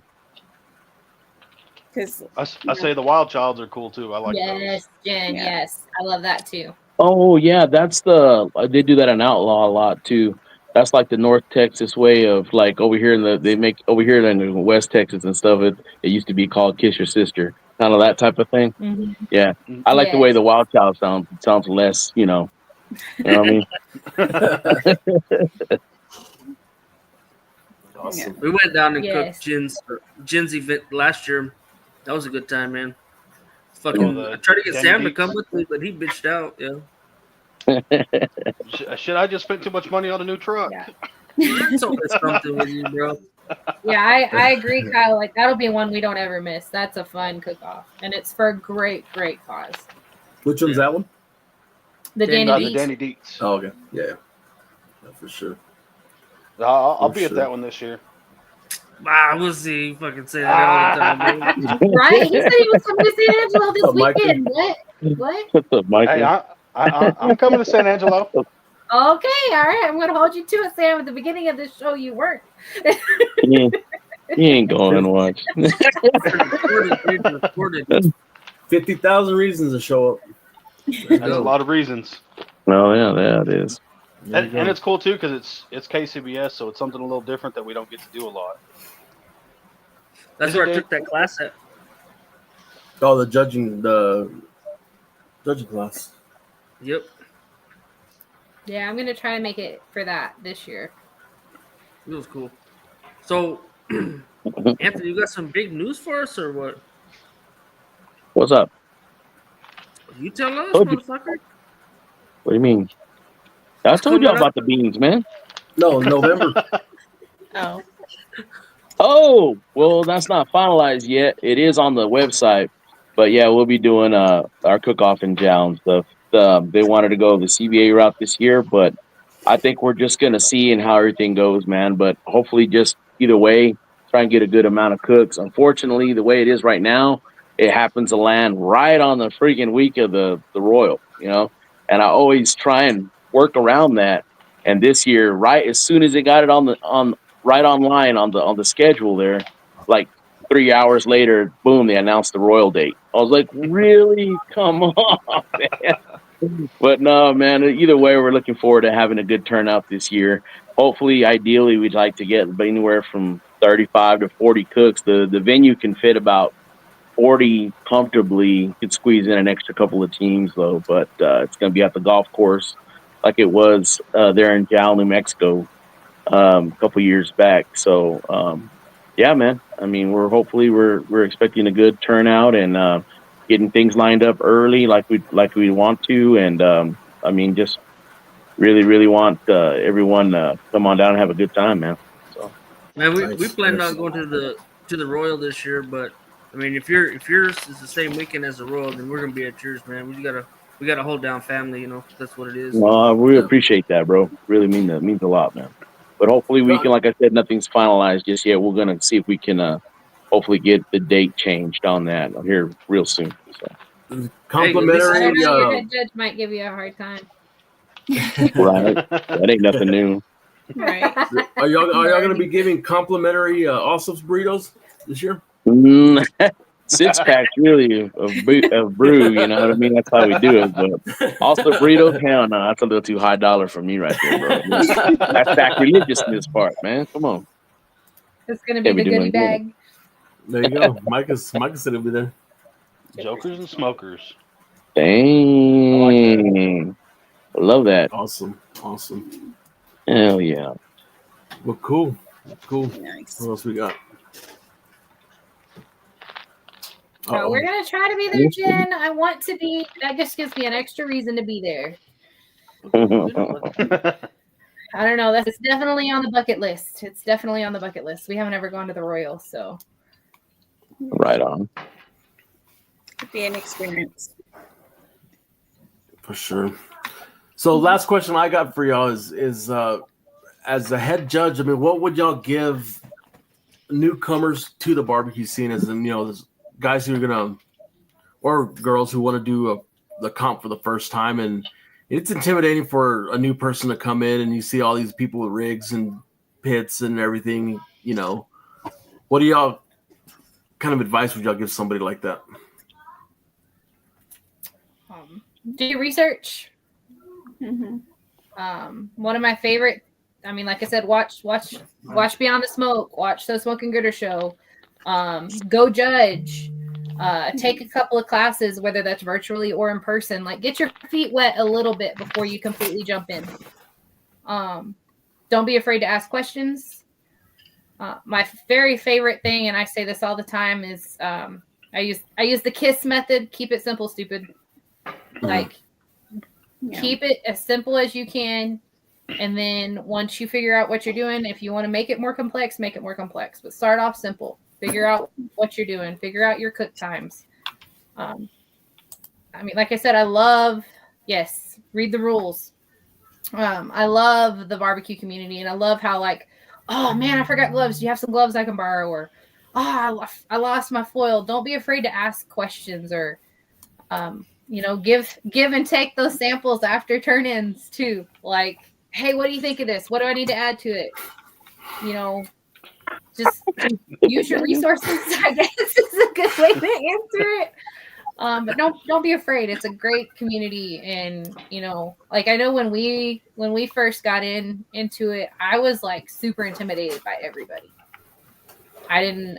Because I say the Wild Childs are cool too. I like those. Yes, Jen. Yeah. Yes, I love that too. Oh yeah, that's they do that in Outlaw a lot too. That's like the North Texas way of like over here in they make over here in the West Texas and stuff. It used to be called Kiss Your Sister, kind of that type of thing. Mhm. Yeah, I like the way Yes. the Wild Child sounds. It sounds less, you know what I mean. Awesome. We went down and Yes. cooked Jen's event last year. That was a good time, man. Oh, Fucking, the I tried to get Danny Sam to Deets? come with me, but he bitched out. Yeah. Shit, I just spent too much money on a new truck. Yeah. That's always something with you, bro. Yeah, I agree, Kyle. Like that'll be one we don't ever miss. That's a fun cook-off, and it's for a great cause. Which one's that one? The Danny Danny The Deets. Danny Deets. Oh, okay. Yeah, for sure. I'll For be at sure. that one this year. Ah, we'll see. You fucking say that all the time, bro. Right? He said he was coming to San Angelo this What's up, Michael? weekend. What? What's up, Michael? Hey, I'm coming to San Angelo. Okay, all right. I'm gonna hold you to it, Sam. At the beginning of this show, you weren't. You ain't going to watch. Recorded, dude, recorded. 50,000 reasons to show up. That's a lot of reasons. Oh yeah, it is. And it's cool too because it's KCBS, so it's something a little different that we don't get to do a lot. That's Is where it I took that class at. Oh, the judging class. Yep. Yeah, I'm gonna try to make it for that this year. It was cool. So, Anthony, you got some big news for us, or what? What's up? You tell us, Told you. motherfucker. What do you mean? I What's told y'all coming up? about the beans, man. No, November. oh, Oh, well, that's not finalized yet. It is on the website, but yeah, we'll be doing our cook-off in Jown stuff. They wanted to go the CBA route this year, but I think we're just gonna see and how everything goes, man. But hopefully, just either way, try and get a good amount of cooks. Unfortunately, the way it is right now, it happens to land right on the freaking week of the Royal, you know. And I always try and work around that. And this year, right as soon as they got it right online on the schedule there, like 3 hours later, boom, they announced the Royal date. I was like, really? Come on, man. But no, man, either way, we're looking forward to having a good turnout this year. Hopefully, ideally, we'd like to get anywhere from 35 to 40 cooks. The venue can fit about 40 comfortably. Could squeeze in an extra couple of teams, though, but it's going to be at the golf course like it was there in Jal, New Mexico a couple years back. So, yeah, man. I mean, we're expecting a good turnout and getting things lined up early, like we want to, and I mean, just really want everyone to come on down and have a good time, man. So, Man, we Nice, planned nice. on going to the Royal this year, but I mean, if yours is the same weekend as the Royal, then we're gonna be at yours, man. We gotta hold down family, you know. That's what it is. we Yeah. appreciate that, bro. Really means a lot, man. But hopefully we can, like I said, nothing's finalized just yet. We're gonna see if we can hopefully get the date changed on that here real soon. So. Complimentary. I don't know. Your head judge might give you a hard time. Right, that ain't nothing new. right. Are y'all going to be giving complimentary Ossoff's burritos this year? 6-packs really of brew, you know what I mean? That's how we do it. But also burritos, hell no, that's a little too high dollar for me right there, bro. That's sacrilegious in this part, man. Come on. It's gonna be the goodie bag. There you go. Micah said he'll be there. Jokers and smokers. Dang. I love that. Awesome. Hell yeah. Well, cool. Nice. What else we got? So we're gonna try to be there, Jen. I want to be. That just gives me an extra reason to be there. I don't know. That's definitely on the bucket list. It's definitely on the bucket list. We haven't ever gone to the Royal, so. Right on. It'd be an experience. For sure. So last question I got for y'all is as a head judge, I mean, what would y'all give newcomers to the barbecue scene as in, there's guys who are gonna or girls who want to do the comp for the first time, and it's intimidating for a new person to come in and you see all these people with rigs and pits and everything, What do y'all kind of advice would y'all give somebody like that? Do your research. Mm-hmm. One of my favorite, like I said, watch Beyond the Smoke, watch the Smoke and Gooder Show, go judge, take a couple of classes, whether that's virtually or in person. Like, get your feet wet a little bit before you completely jump in. Don't be afraid to ask questions. My very favorite thing, and I say this all the time, is I use the KISS method. Keep it simple, stupid. Like, keep it as simple as you can. And then once you figure out what you're doing, if you want to make it more complex, make it more complex. But start off simple. Figure out what you're doing. Figure out your cook times. Like I said, read the rules. I love the barbecue community, and I love how, like, oh man, I forgot gloves. Do you have some gloves I can borrow? Or, I lost my foil. Don't be afraid to ask questions, or give and take those samples after turn-ins too. Like, hey, what do you think of this? What do I need to add to it? Just use your resources, I guess, is a good way to answer it. But don't be afraid. It's a great community. And, like, I know when we first got into it, I was like super intimidated by everybody. I didn't,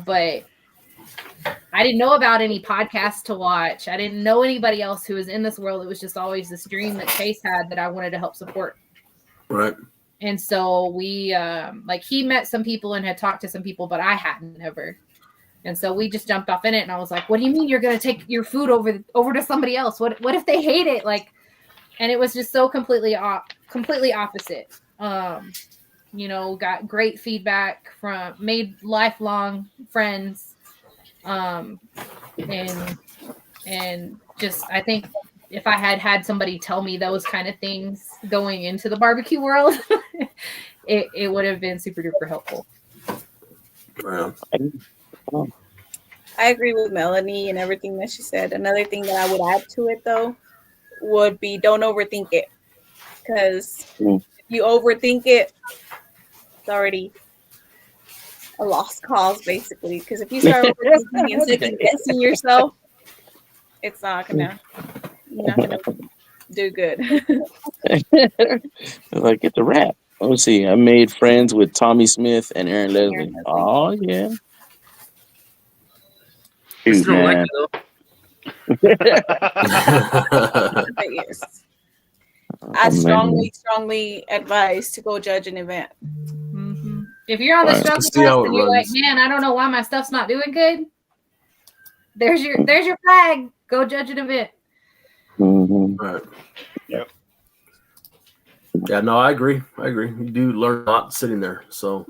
but I didn't know about any podcasts to watch. I didn't know anybody else who was in this world. It was just always this dream that Chase had that I wanted to help support. Right. And so we, he met some people and had talked to some people, but I hadn't ever. And so we just jumped off in it. And I was like, what do you mean you're going to take your food over to somebody else? What if they hate it? Like, and it was just so completely opposite. Got great feedback made lifelong friends. And just, I think if I had somebody tell me those kind of things going into the barbecue world, it would have been super duper helpful. Wow. I agree with Melanie and everything that she said. Another thing that I would add to it, though, would be don't overthink it. Because if you overthink it, it's already a lost cause, basically. Because if you start overthinking and second guessing yourself, it's not gonna do good. Like, it's a wrap. Let's see. I made friends with Tommy Smith and Aaron Leslie. Oh yeah. Dude, man. I strongly advise to go judge an event. Mm-hmm. If you're on the struggle bus and you're like, man, I don't know why my stuff's not doing good, there's your flag. Go judge an event. Mm-hmm. Right. Yep. Yeah, no, I agree. You do learn a lot sitting there. So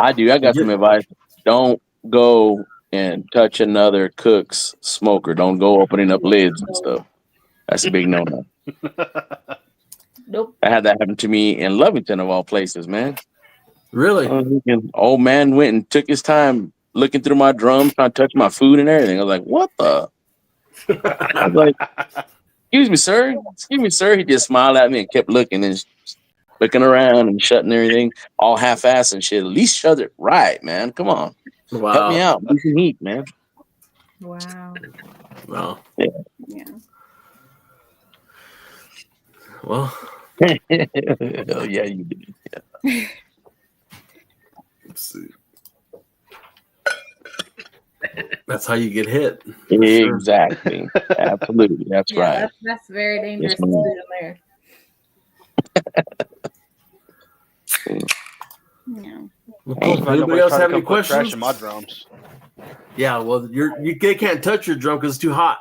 I do. I got some advice. Don't go and touch another cook's smoker. Don't go opening up lids and stuff. That's a big no-no. Nope. I had that happen to me in Lovington, of all places, man. Really? Old man went and took his time looking through my drums, trying to touch my food and everything. I was like, what the? I was like, excuse me, sir. He just smiled at me and kept looking and looking around and shutting everything all half-assed and shit. At least shut it right, man. Come on. Wow. Help me out. Do some heat, man. Wow. Wow. Yeah. Well. Oh, yeah, you did. Yeah. Let's see. That's how you get hit. Exactly. Sure. Absolutely. That's right. That's very dangerous to do in there. Yeah. Well, anybody else have any questions? In my drums. Yeah, well, you can't touch your drum because it's too hot.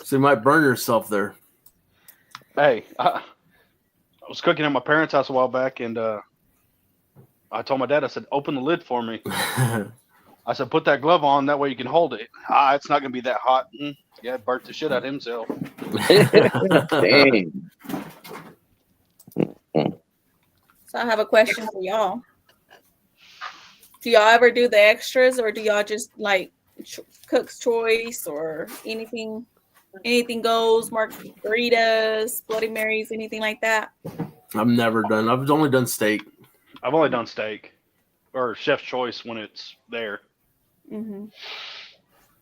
So you might burn yourself there. Hey, I was cooking at my parents' house a while back, and I I told my dad, I said, open the lid for me. I said, put that glove on, that way you can hold it. It's not gonna be that hot. Yeah, it burnt the shit out of himself. Dang. So I have a question for y'all. Do y'all ever do the extras, or do y'all just like Cook's Choice or anything? Anything goes, margaritas, Bloody Marys, anything like that? I've never done. I've only done steak. I've only done steak or Chef's Choice when it's there. Mm-hmm.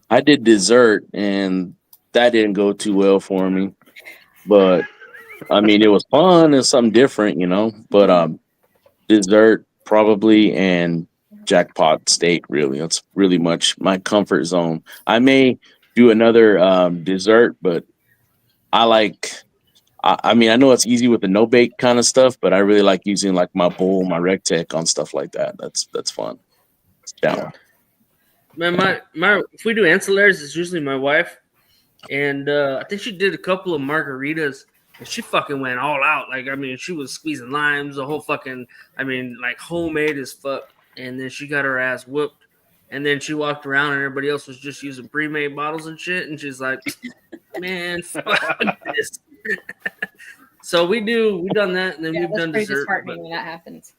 I did dessert, and that didn't go too well for me. But I mean, it was fun. It's something different, you know. But dessert probably, and jackpot steak. Really, that's really much my comfort zone. I may do another dessert, but I like. I mean, I know it's easy with the no bake kind of stuff, but I really like using like my bowl, my Rectech on stuff like that. That's fun. It's down. Man, my if we do ancillaries, it's usually my wife, and I think she did a couple of margaritas, and she fucking went all out. Like, I mean, she was squeezing limes, the whole fucking, I mean, like homemade as fuck. And then she got her ass whooped, and then she walked around, and everybody else was just using pre-made bottles and shit, and she's like, man, fuck this. So we've done that, and then we've done pretty dessert. disheartening when that happens.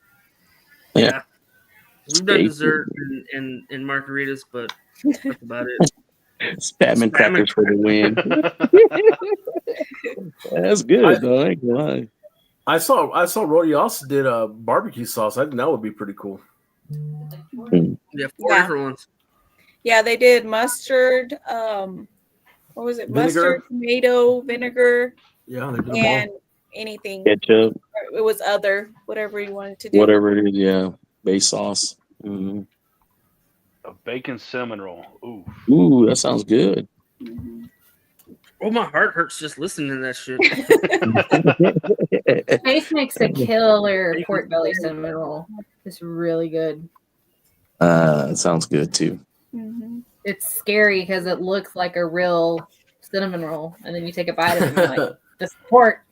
Yeah. We've done dessert and margaritas, but that's about it. Spatman crackers for the win. That's good, though. I ain't gonna lie. I saw Roddy also did a barbecue sauce. I think that would be pretty cool. Yeah, four different ones. Yeah, they did mustard. What was it? Vinegar? Mustard, tomato, vinegar, Yeah, they did them and all. anything. Ketchup, It was other, whatever you wanted to do. whatever it is, yeah. Base sauce. Mm-hmm. A bacon cinnamon roll. Ooh. Ooh, that sounds good. Mhm. Oh, my heart hurts just listening to that shit. Face makes a killer pork belly cinnamon roll. It's really good. That sounds good too. Mhm. It's scary because it looks like a real cinnamon roll, and then you take a bite of it and you're like, this is pork.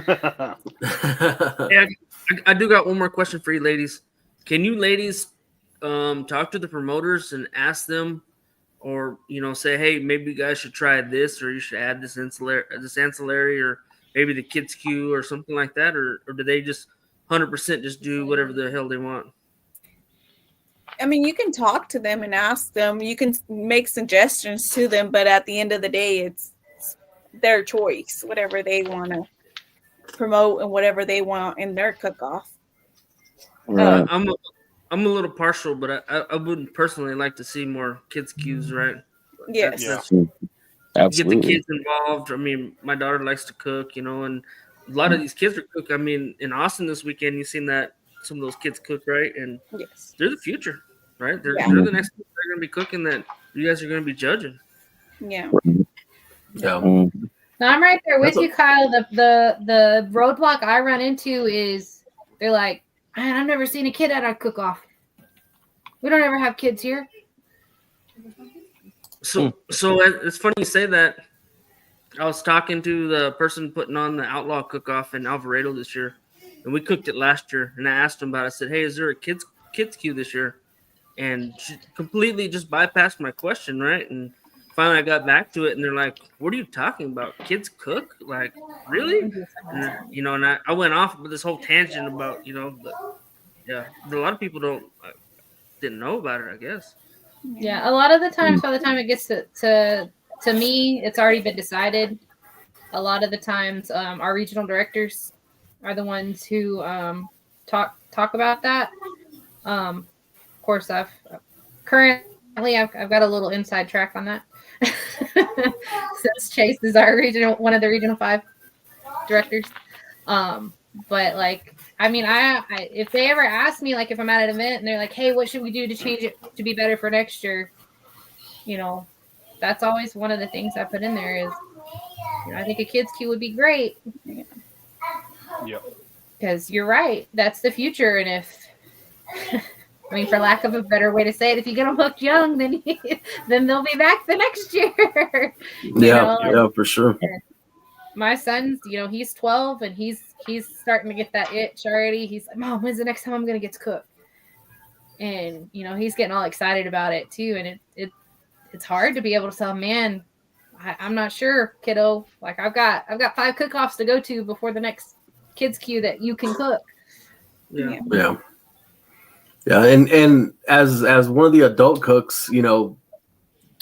Yeah, I do got one more question for you, ladies. Can you ladies talk to the promoters and ask them, or say, hey, maybe you guys should try this, or you should add this ancillary, or maybe the kids queue or something like that, or do they just 100% just do whatever the hell they want? I mean, you can talk to them and ask them. You can make suggestions to them, but at the end of the day, it's their choice, whatever they want to promote and whatever they want in their cook-off. Right. I'm a little partial, but I wouldn't personally like to see more kids queues, right? Yes. Yeah. Absolutely. Get the kids involved. I mean, my daughter likes to cook, and a lot of these kids are cook. I mean, in Austin this weekend, you've seen that some of those kids cook, right? And Yes. they're the future, right? They're Yeah. the next people they're going to be cooking that you guys are going to be judging. Yeah. Yeah. Mm. No, I'm right there with That's you, Kyle. The roadblock I run into is they're like, man, I've never seen a kid at our cook-off. We don't ever have kids here. So it's funny you say that. I was talking to the person putting on the Outlaw Cook-Off in Alvarado this year, and we cooked it last year. And I asked him about it. I said, hey, is there a kids queue this year? And she completely just bypassed my question, right? And finally I got back to it, and they're like, what are you talking about? Kids cook? Like, really? And, and I went off with this whole tangent about, but yeah, a lot of people didn't know about it, I guess. Yeah, a lot of the times, by the time it gets to me, it's already been decided. A lot of the times, our regional directors are the ones who talk about that. Of course, I've got a little inside track on that. Since Chase is one of the regional 5 directors. But like, I mean, I if they ever ask me, like if I'm at an event and they're like, hey, what should we do to change it to be better for next year? That's always one of the things I put in there is, I think a kids queue would be great. Yep. Because you're right. That's the future. And if, I mean, for lack of a better way to say it, if you get them hooked young, then they'll be back the next year. Yeah, for sure. my son's, he's 12 and he's starting to get that itch already. He's like, Mom, when's the next time I'm gonna get to cook? And he's getting all excited about it too. And it's hard to be able to tell, man, I'm not sure, kiddo. Like I've got 5 cook-offs to go to before the next kids queue that you can cook. Yeah. And as one of the adult cooks,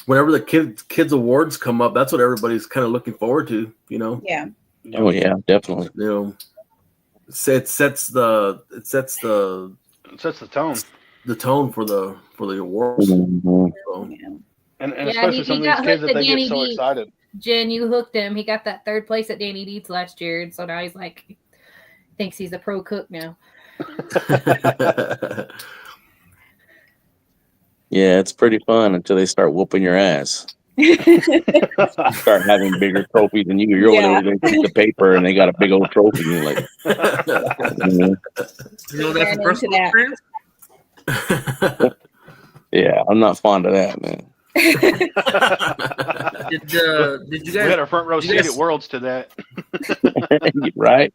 whenever the kids awards come up, that's what everybody's kind of looking forward to, Yeah. Oh yeah, definitely. It sets the tone. The tone for the awards. Mm-hmm. So. Yeah. And especially some of these kids that they get so excited. Jen, you hooked him. He got that 3rd place at Danny Deeds last year, and so now he's like, thinks he's a pro cook now. Yeah, it's pretty fun until they start whooping your ass. Start having bigger trophies than you. You're over there with a piece of paper and they got a big old trophy. And you're like, that's a personal experience? Yeah, I'm not fond of that, man. Did you guys? We had our front row seat at Worlds to that. Right?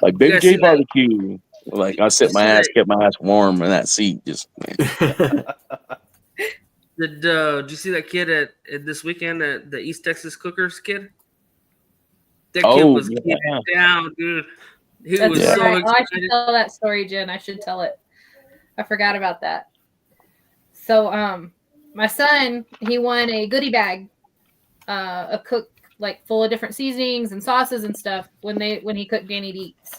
Like Big J barbecue. Like I sit my ass, kept my ass warm in that seat. Just man. Did you see that kid at this weekend at the East Texas Cookers kid? That kid was getting down, dude. He was so excited. I should tell that story, Jen. I should tell it. I forgot about that. So, my son, he won a goodie bag, a cook like full of different seasonings and sauces and stuff when he cooked Danny Deets.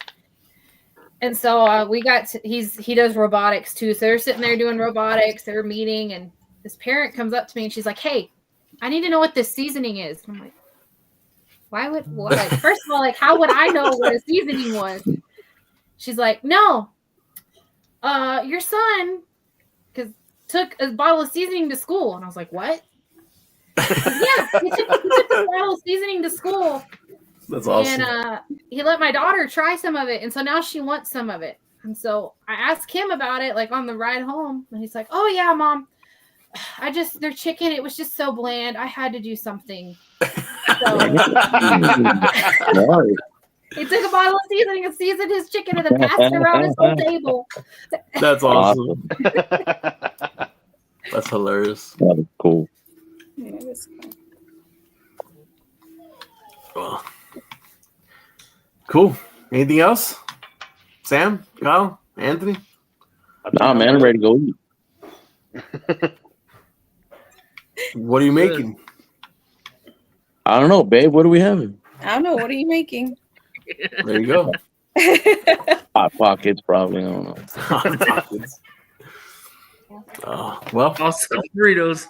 And so we got he does robotics too. So they're sitting there doing robotics. They're meeting, and this parent comes up to me and she's like, "Hey, I need to know what this seasoning is." And I'm like, "Why would what? Like, first of all, like how would I know what a seasoning was?" She's like, "No, your son took a bottle of seasoning to school." And I was like, "What?" Yeah, he took a bottle of seasoning to school. That's awesome. And he let my daughter try some of it, and so now she wants some of it. And so I asked him about it, like on the ride home, and he's like, "Oh yeah, Mom, their chicken, it was just so bland. I had to do something." So he took a bottle of seasoning and seasoned his chicken and then passed it around his whole table. That's awesome. That's hilarious. That was cool. Yeah, it was cool. Well, cool. Anything else? Sam, Kyle, Anthony? Nah, man, I'm ready to go eat. What are you making? I don't know, babe. What are we having? I don't know. What are you making? There you go. Hot Pockets, probably. I don't know. Hot Pockets. Well, Also burritos.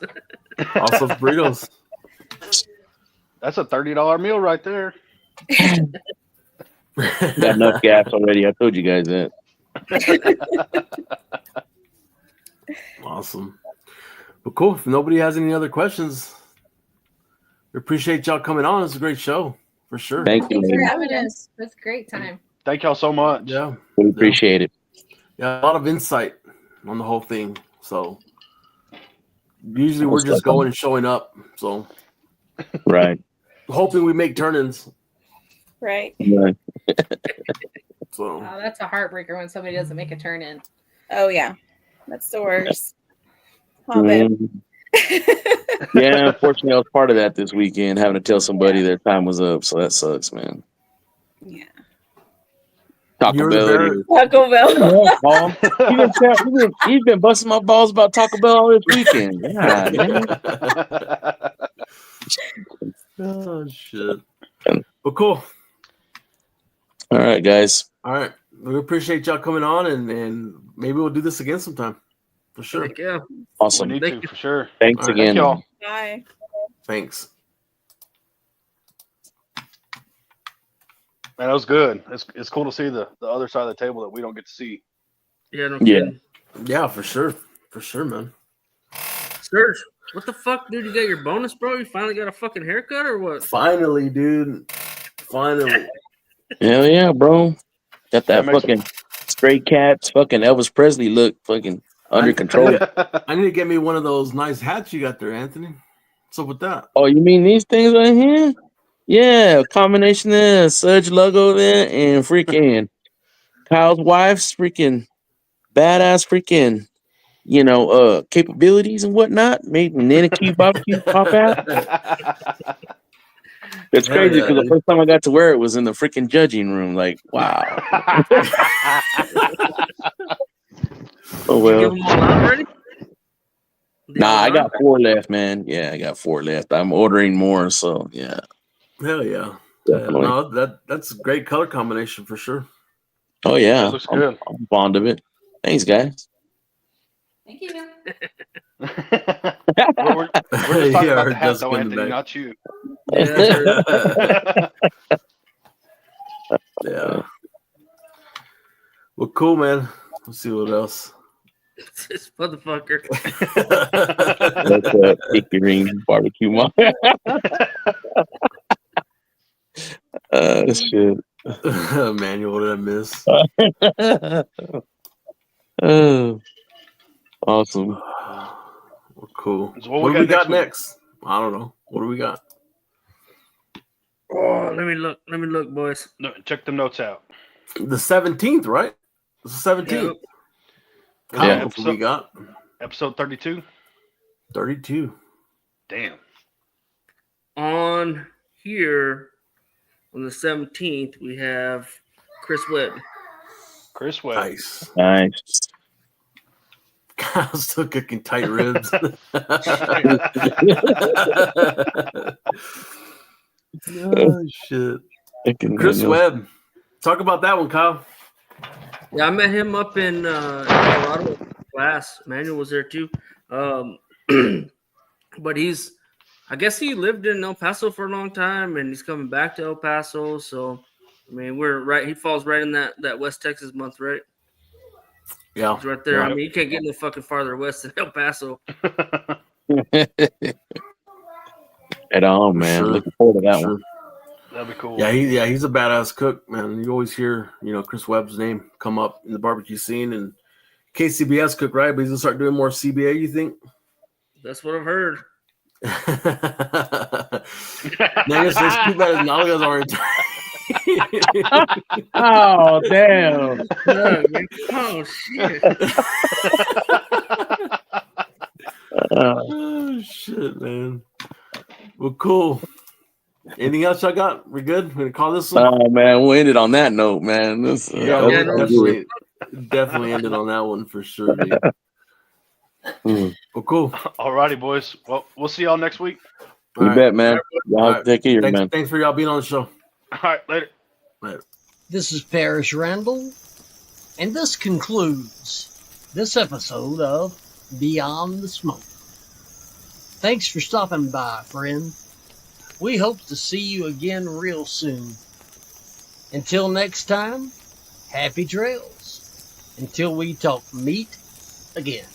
Also burritos. That's a $30 meal right there. Got enough gas already. I told you guys that. Awesome. Well, cool. If nobody has any other questions, we appreciate y'all coming on. It's a great show, for sure. Thank you. Thanks for Man. having us. It was a great time. Thank y'all so much. Yeah. We appreciate it. Yeah, a lot of insight on the whole thing. So usually we're just going and showing up. So Right. hoping we make turn-ins. Right. Right. So Oh, that's a heartbreaker when somebody doesn't make a turn in. Oh yeah, that's the worst. Oh, babe. Yeah, unfortunately, I was part of that this weekend, having to tell somebody their time was up. So that sucks, man. Yeah. You're the bearer. Taco Bell. You've been busting my balls about Taco Bell all this weekend. God, man. Oh shit. Well, cool. All right, guys. All right. We appreciate y'all coming on, and maybe we'll do this again sometime. For sure. Heck yeah. Awesome. We need to, for sure. Thanks All right. again. Thank y'all. Bye. Thanks. Man, that was good. It's cool to see the other side of the table that we don't get to see. Yeah, no Yeah. kidding. Yeah, for sure. For sure, man. Serge, what the fuck, dude? You got your bonus, bro? You finally got a fucking haircut or what? Finally, dude. Finally. Hell yeah, bro. Got that That makes fucking Stray Cats, fucking Elvis Presley look fucking under control. I need to get me one of those nice hats you got there, Anthony. What's up with that? Oh, you mean these things right here? Yeah, a combination there, Surge logo there, and freaking Kyle's wife's freaking badass freaking, capabilities and whatnot made Nanaki barbecue pop out. It's Hell crazy yeah, because the dude. first time I got to wear it was in the freaking judging room. Like, wow. Oh Did you give well. them all out already? Nah, I got 4 left, man. Yeah, I got 4 left. I'm ordering more, so yeah, Hell yeah. definitely. No, that's a great color combination for sure. Oh yeah, It looks good. I'm fond of it. Thanks, guys. Thank you. We're just talking Yeah, I about heard the hat, Jessica though, in the Anthony, back. not you. Yeah, that's right. Yeah. Well, cool, man. Let's see what else. This motherfucker. That's a Icky Ring barbecue mom. Shit. Manual, what did I miss? Oh, awesome. Well, cool. So What do we got week? next? I don't know. What do we got? Oh, let me look. Let me look, boys. No, check the notes out. The 17th, right? It's the 17th. Yep. Kyle, Yeah. what we got? Episode 32. 32. Damn. On here, on the 17th, we have Chris Webb. Chris Webb. Nice. Nice. Kyle's still cooking tight ribs. Oh, shit. Chris Webb. Talk about that one, Kyle. Yeah, I met him up in Colorado class. Manuel was there too. But I guess he lived in El Paso for a long time, and he's coming back to El Paso. So, I mean, we're right. He falls right in that West Texas month, right? Yeah. He's right there. Yeah. I mean, you can't get no fucking farther west than El Paso. At all, man. Sure. Looking forward to that Sure. one. That'd be cool. Yeah, he's a badass cook, man. You always hear, Chris Webb's name come up in the barbecue scene, and KCBS cook, right? But he's gonna start doing more CBA. You think? That's what I've heard. Niggas just keep at his nalgas already. Oh, damn. Oh shit! Oh shit, man. Well, cool. Anything else I got? We good? We're gonna call this one. Oh, man. We'll end it on that note, man. This, We'll definitely ended on that one for sure, dude. Well, cool. Alrighty, boys. Well, we'll see y'all next week. You bet, man. Y'all All right. take care, man. Thanks for y'all being on the show. All right, later. This is Parrish Randall, and this concludes this episode of Beyond the Smoke. Thanks for stopping by, friend. We hope to see you again real soon. Until next time, happy trails. Until we talk meat again.